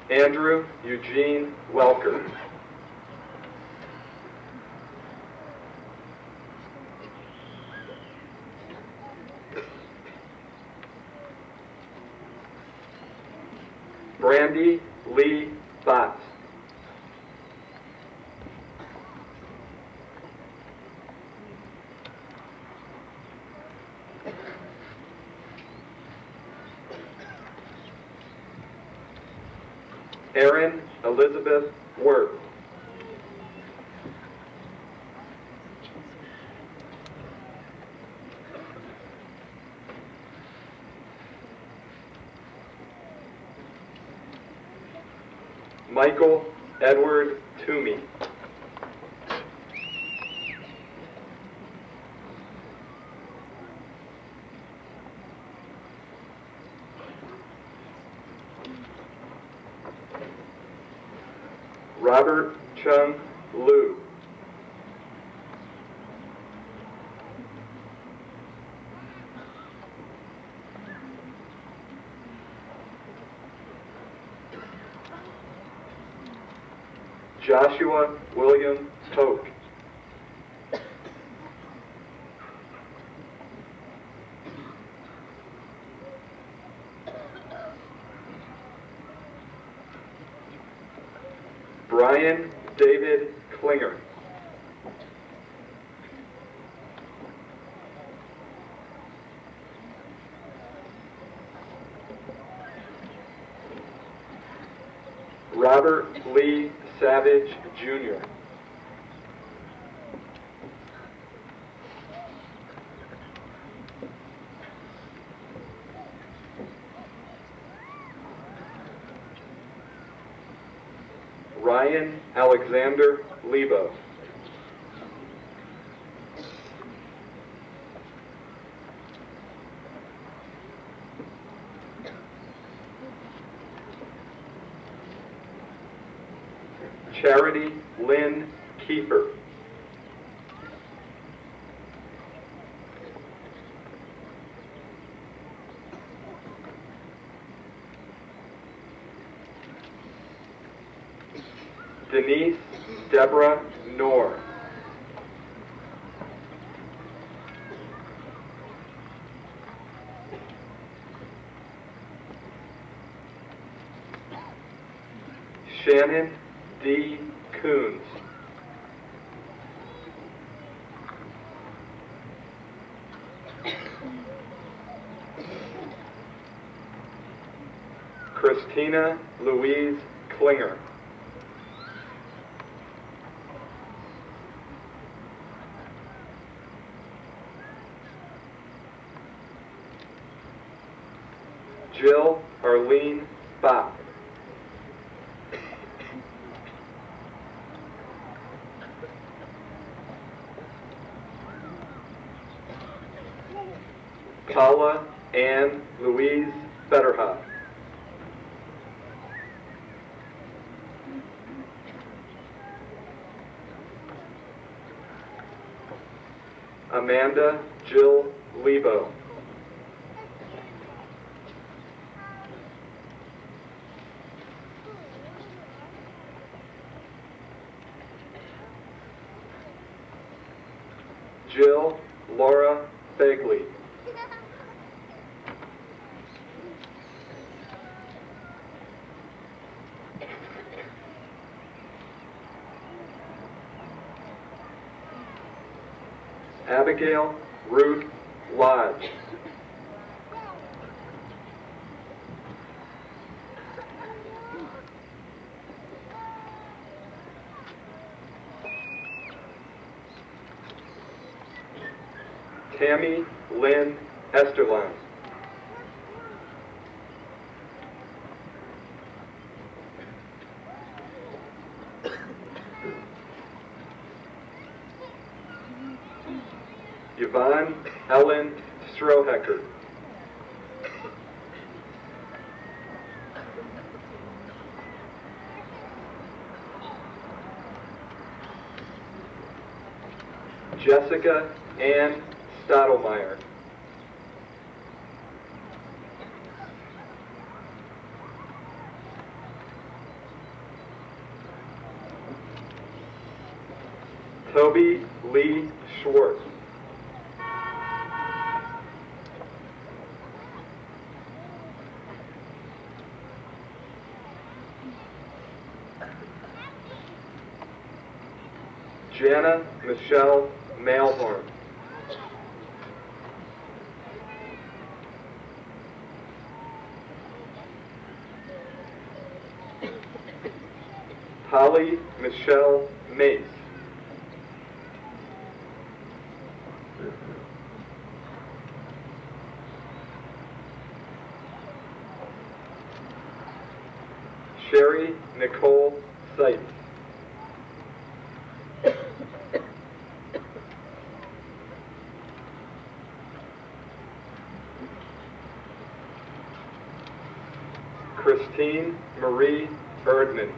Andrew Eugene Welker. Brandy Lee Botts. Erin Elizabeth Worth. Michael Edward Toomey. Robert Chung Liu. Joshua William Hoke. Brian David Klinger. Robert Lee Savage, Jr. Ryan Alexander Lebo. Charity Lynn Kiefer. Denise Deborah Knorr. Shannon D. Coons. Christina Louise Klinger. Jill Arlene Bach. Paula Ann Louise Fetterhoff. Amanda Jill Lebo. Jill Laura Begley. Abigail Ruth Lodge. Tammy Lynn Esterline. Yvonne Ellen Strohecker. Jessica Ann Stottlemyre. Toby Lee Schwartz. Jana Michelle Malhorn. Holly Michelle Mace. Sherry Nicole Seitz. Christine Marie Erdman.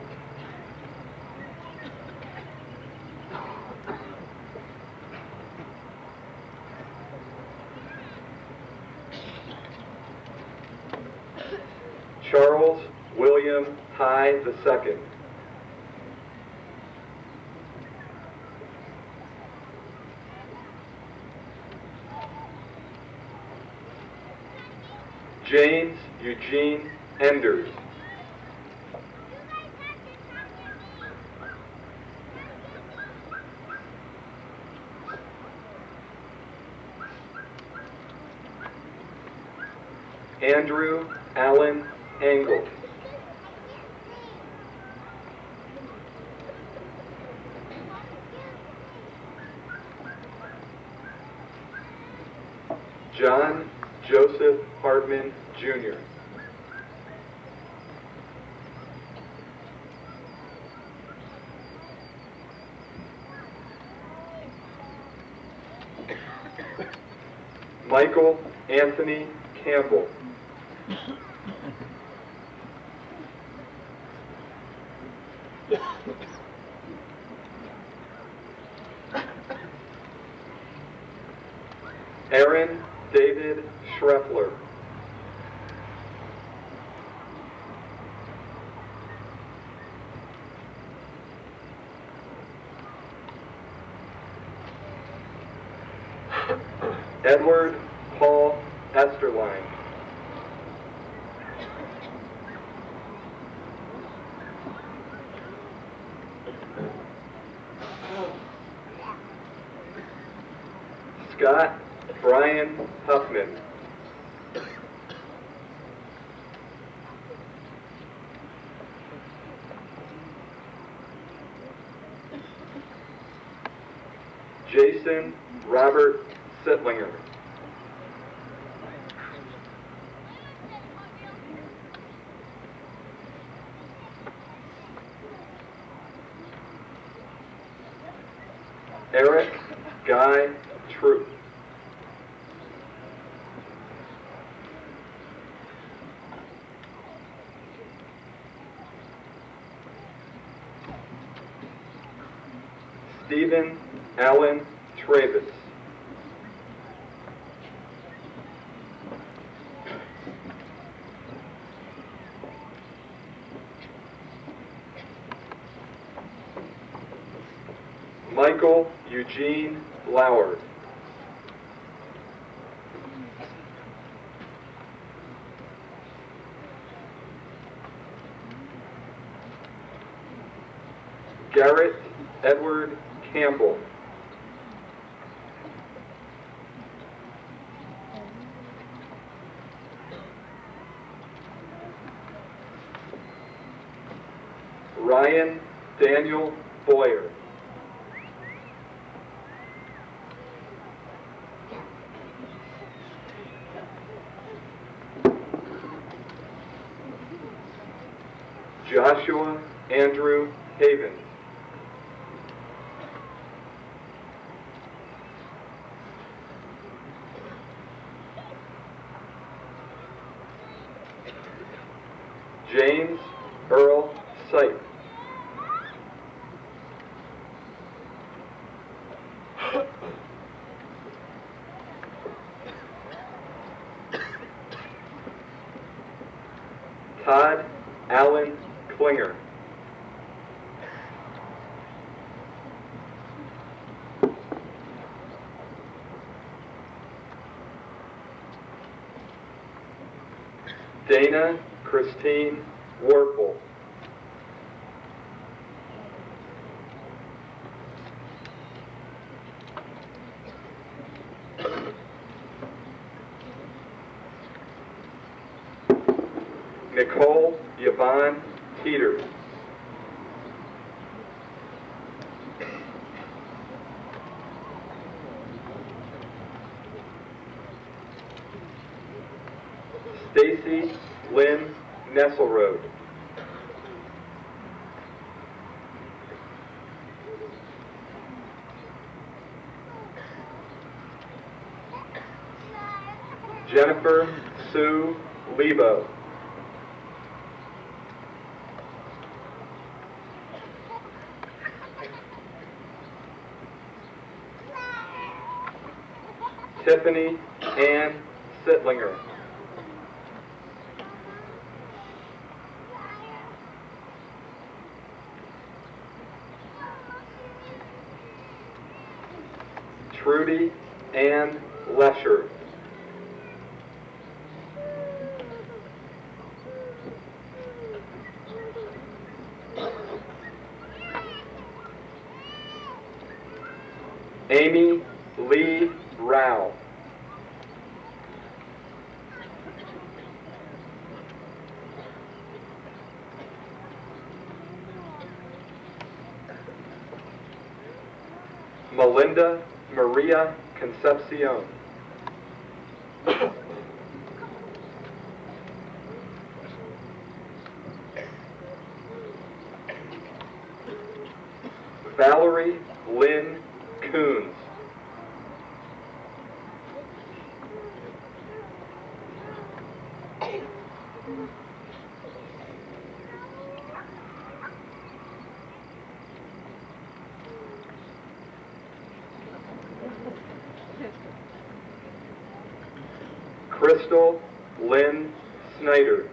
Charles William High II. James Eugene Enders. Andrew Allen Engel. John Joseph Hardman, Jr. Michael Anthony Campbell. Aaron David Schreffler. Edward Paul Esterline. Scott Brian Huffman. Jason Robert Sittlinger. Eric Guy Troop. Stephen Allen Travis. Michael Eugene Lauer. Garrett Edward Campbell. Ryan Daniel Boyer. Joshua Andrew Havens. James Earl Sipe. Todd Allen Klinger. Dana Christine Warple. Nicole Yvonne Teeter. Stacy Lynn Nesselrode. Jennifer Sue Lebo. Tiffany Ann Sittlinger. Trudy Ann Lesher. Amy Lee Rao. Melinda Maria Concepcion. Valerie Lynn Coons. Crystal Lynn Snyder.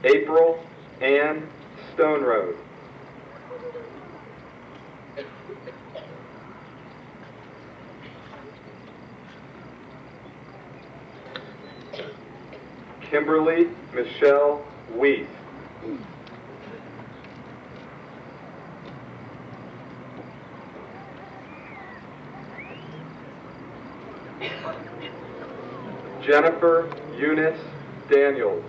April Ann Stoneroad. Kimberly Michelle Weiss. Jennifer Eunice Daniels.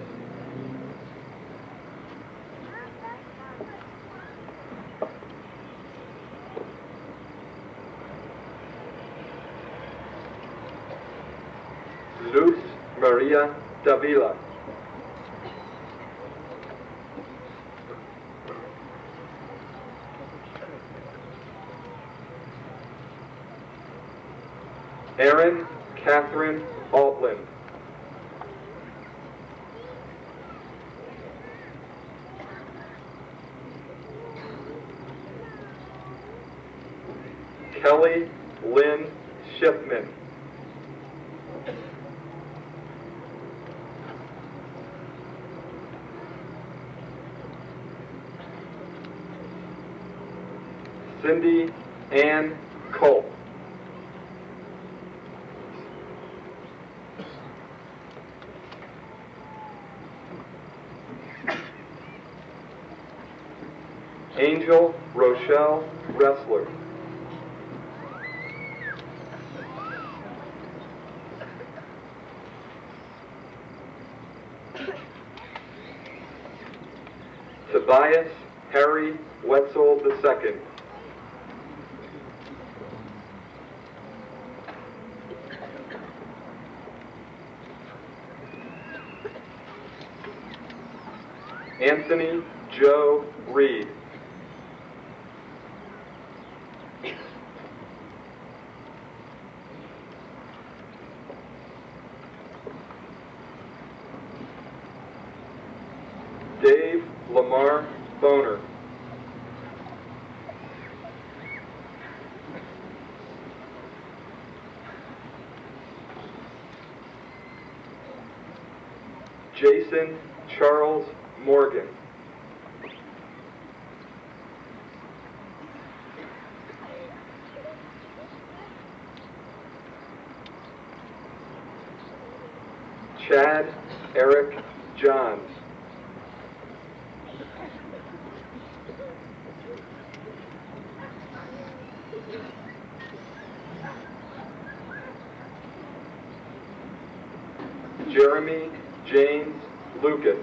Luce Maria Davila. Erin Catherine Altland. Kelly Lynn Shipman. Cindy Ann Culp. Angel Rochelle Ressler. Tobias Harry Wetzel II. Anthony Joe Reed. Dave Lamar Boner. Jason Charles Morgan. Chad Eric Johns. Jeremy James Lucas.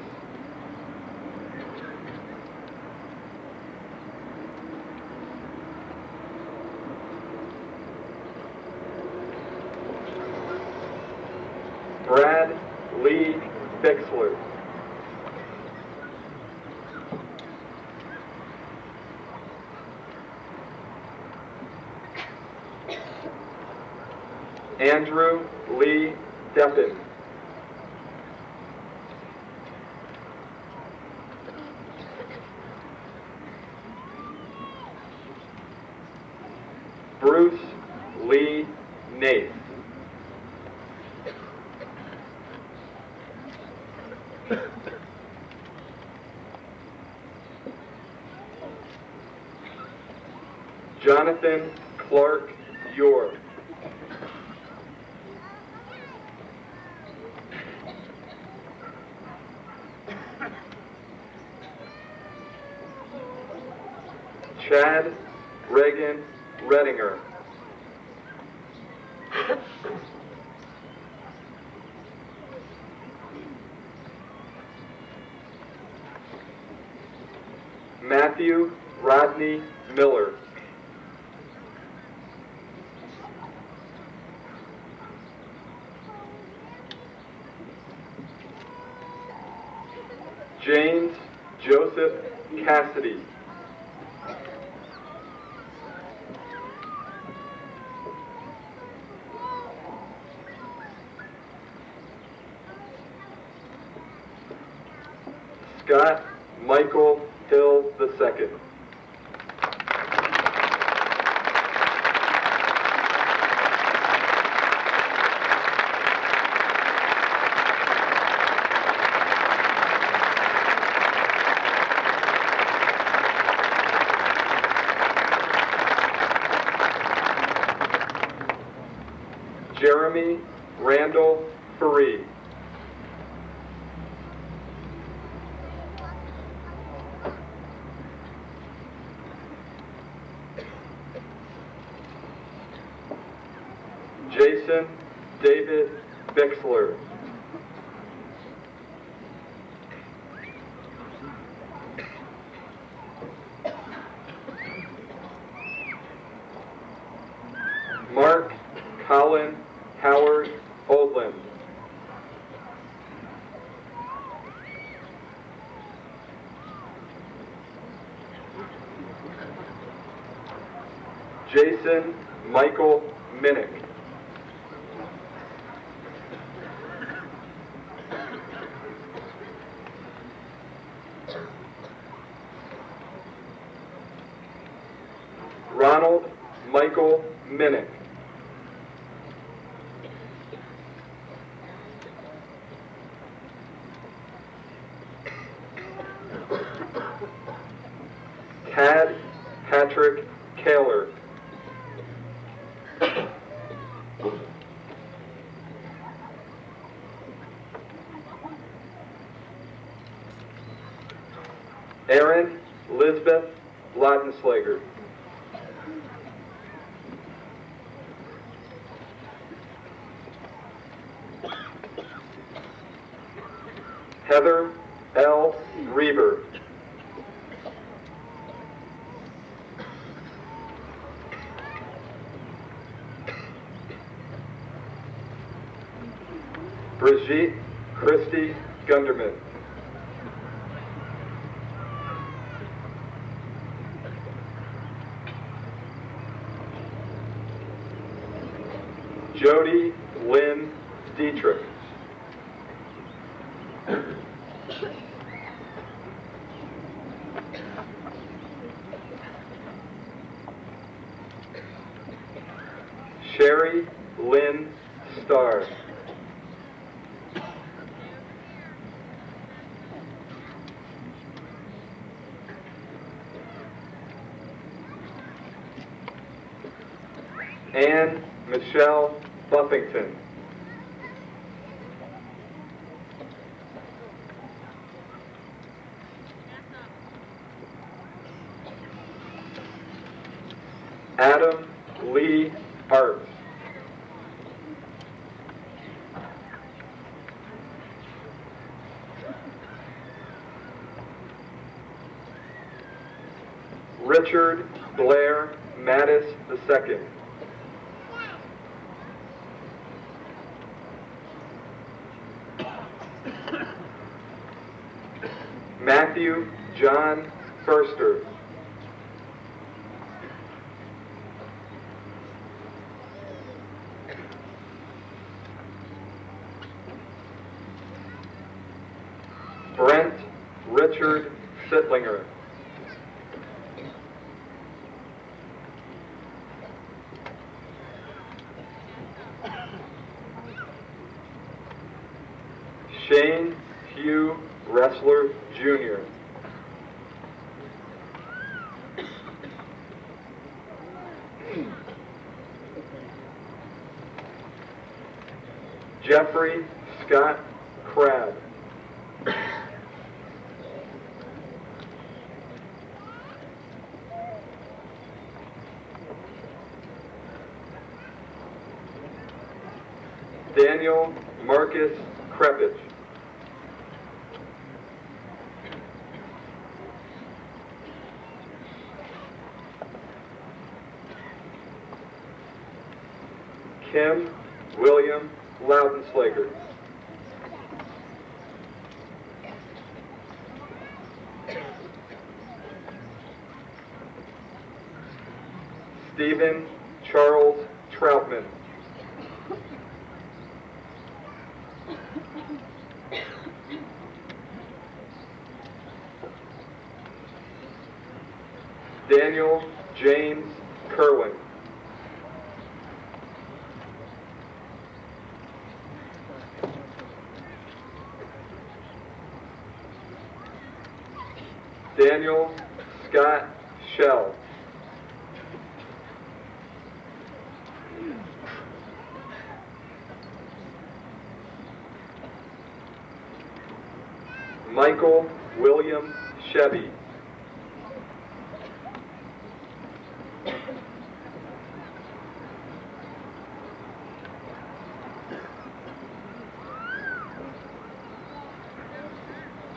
Brad Lee Bixler. Andrew Lee Deppin. Bruce Lee Nath. Jonathan Clark York. Chad Reagan Redinger. Matthew Rodney Miller. James Joseph Cassidy. Scott Michael Hill II. Jeremy Randall Faree. Jason David Bixler. Mark Colin Howard Oldland. Jason Michael Minnick. Ronald Michael Minnick. Tad Patrick Kaler. Erin Lisbeth Laudenslager. Heather L. Reber. Brigitte Christy Gunderman. Jody Lynn Dietrich. Sherry Lynn Starr. Anne Michelle Buffington. Adam Lee Hart. Richard Blair Mattis II. Matthew John Furster. Brent Richard Sittlinger. Shane Hugh Ressler Jr. Jeffrey Scott Crabb. Daniel Marcus Krepich. Kim William Laudenslager. Stephen Charles Troutman. Daniel James Kerwin. Daniel Scott Shell. Michael William Chevy.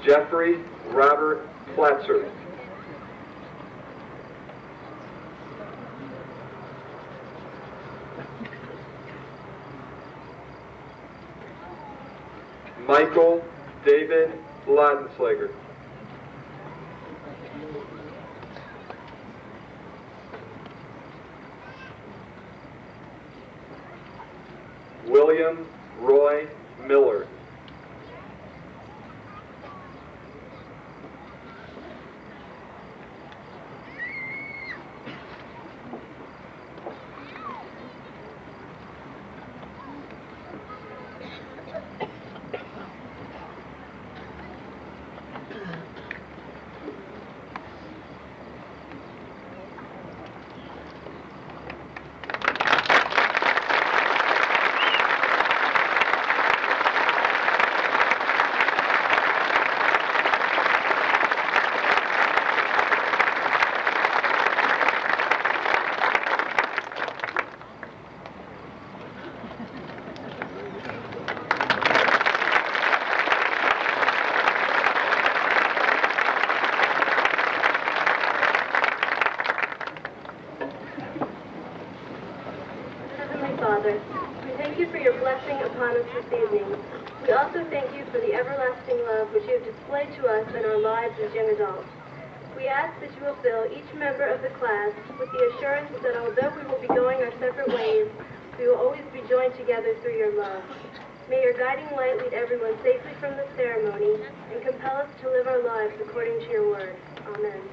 Jeffrey Robert Platzer. Michael David Laudenslager. William Roy Miller. Father, we thank you for your blessing upon us this evening. We also thank you for the everlasting love which you have displayed to us in our lives as young adults. We ask that you will fill each member of the class with the assurance that although we will be going our separate ways, we will always be joined together through your love. May your guiding light lead everyone safely from the ceremony and compel us to live our lives according to your word. Amen.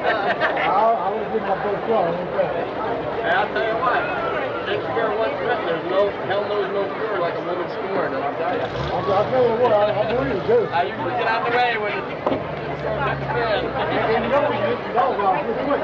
I was getting my first one. Hey, I'll tell you what. Shakespeare once written, there's no, hell knows no cure like a woman scorned, and I'll tell you. I'll tell you what, I believe you do. I usually get out of the way when it's at the fan. And you know when you get the dog off, it's quick.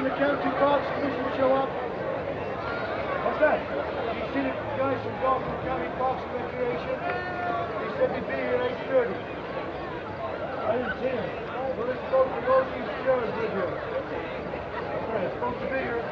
from the County Parks Commission show up? What's that? You see the guys from Golfing County Parks and Recreation? They said they'd be here at 8:30. I didn't see them. Well, they're supposed to go to these chairs with you. Okay, they're supposed to be here.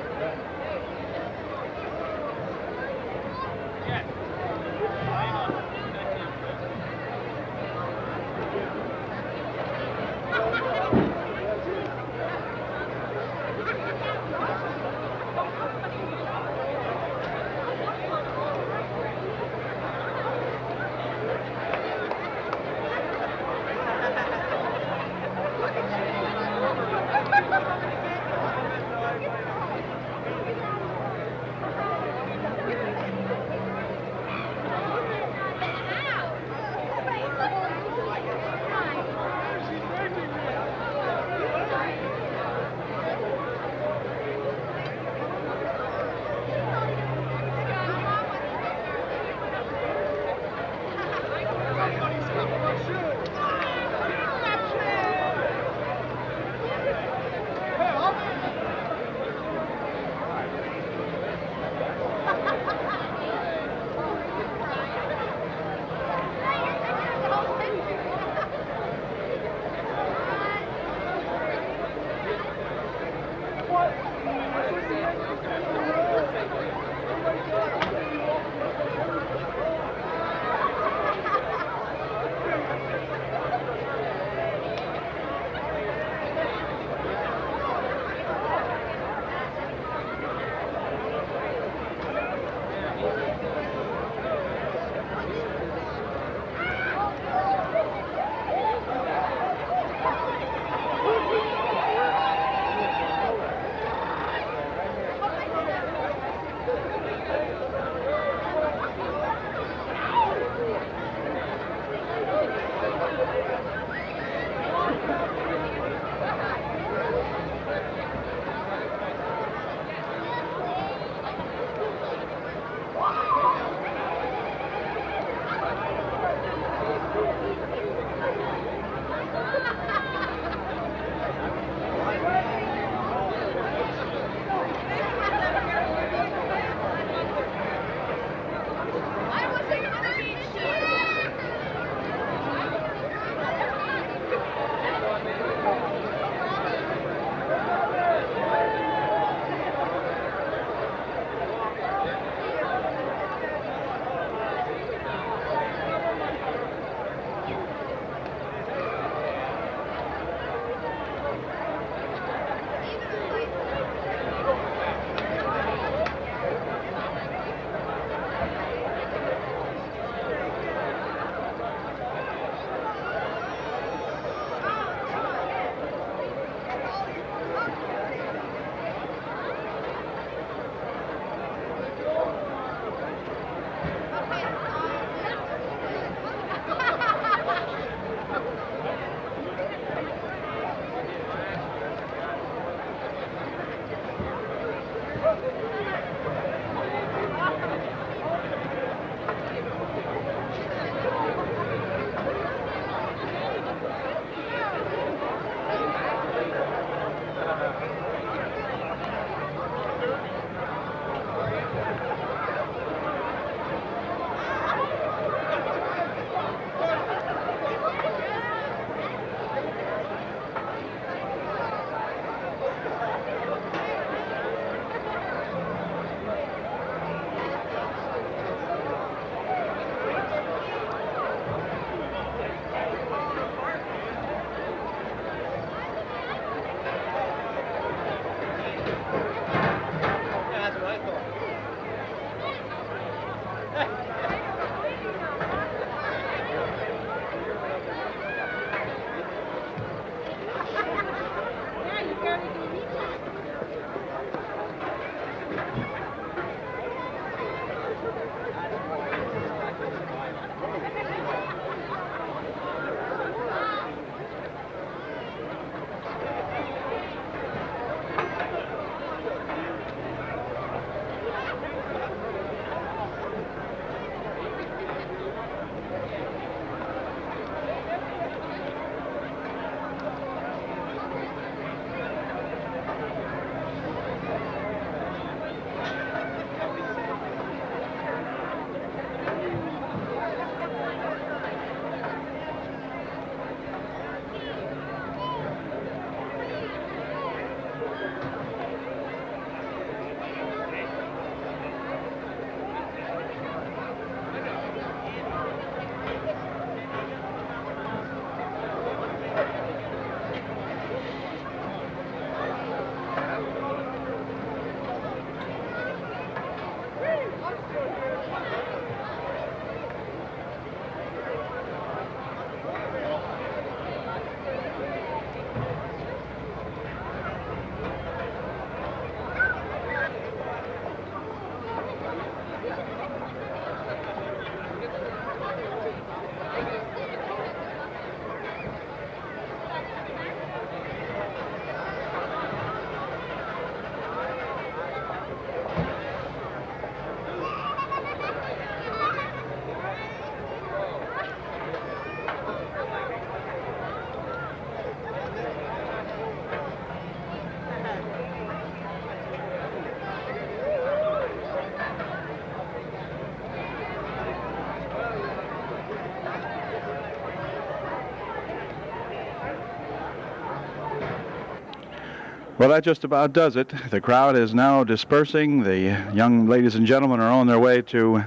Well, that just about does it. The crowd is now dispersing. The young ladies and gentlemen are on their way to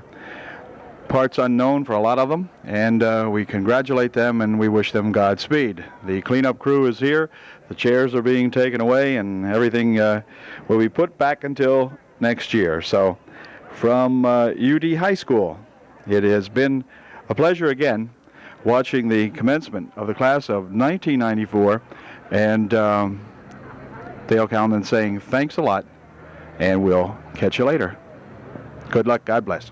parts unknown for a lot of them, and we congratulate them and we wish them Godspeed. The cleanup crew is here. The chairs are being taken away, and everything will be put back until next year. So, from UD High School, it has been a pleasure again watching the commencement of the class of 1994, and Dale Calnon saying thanks a lot, and we'll catch you later. Good luck. God bless.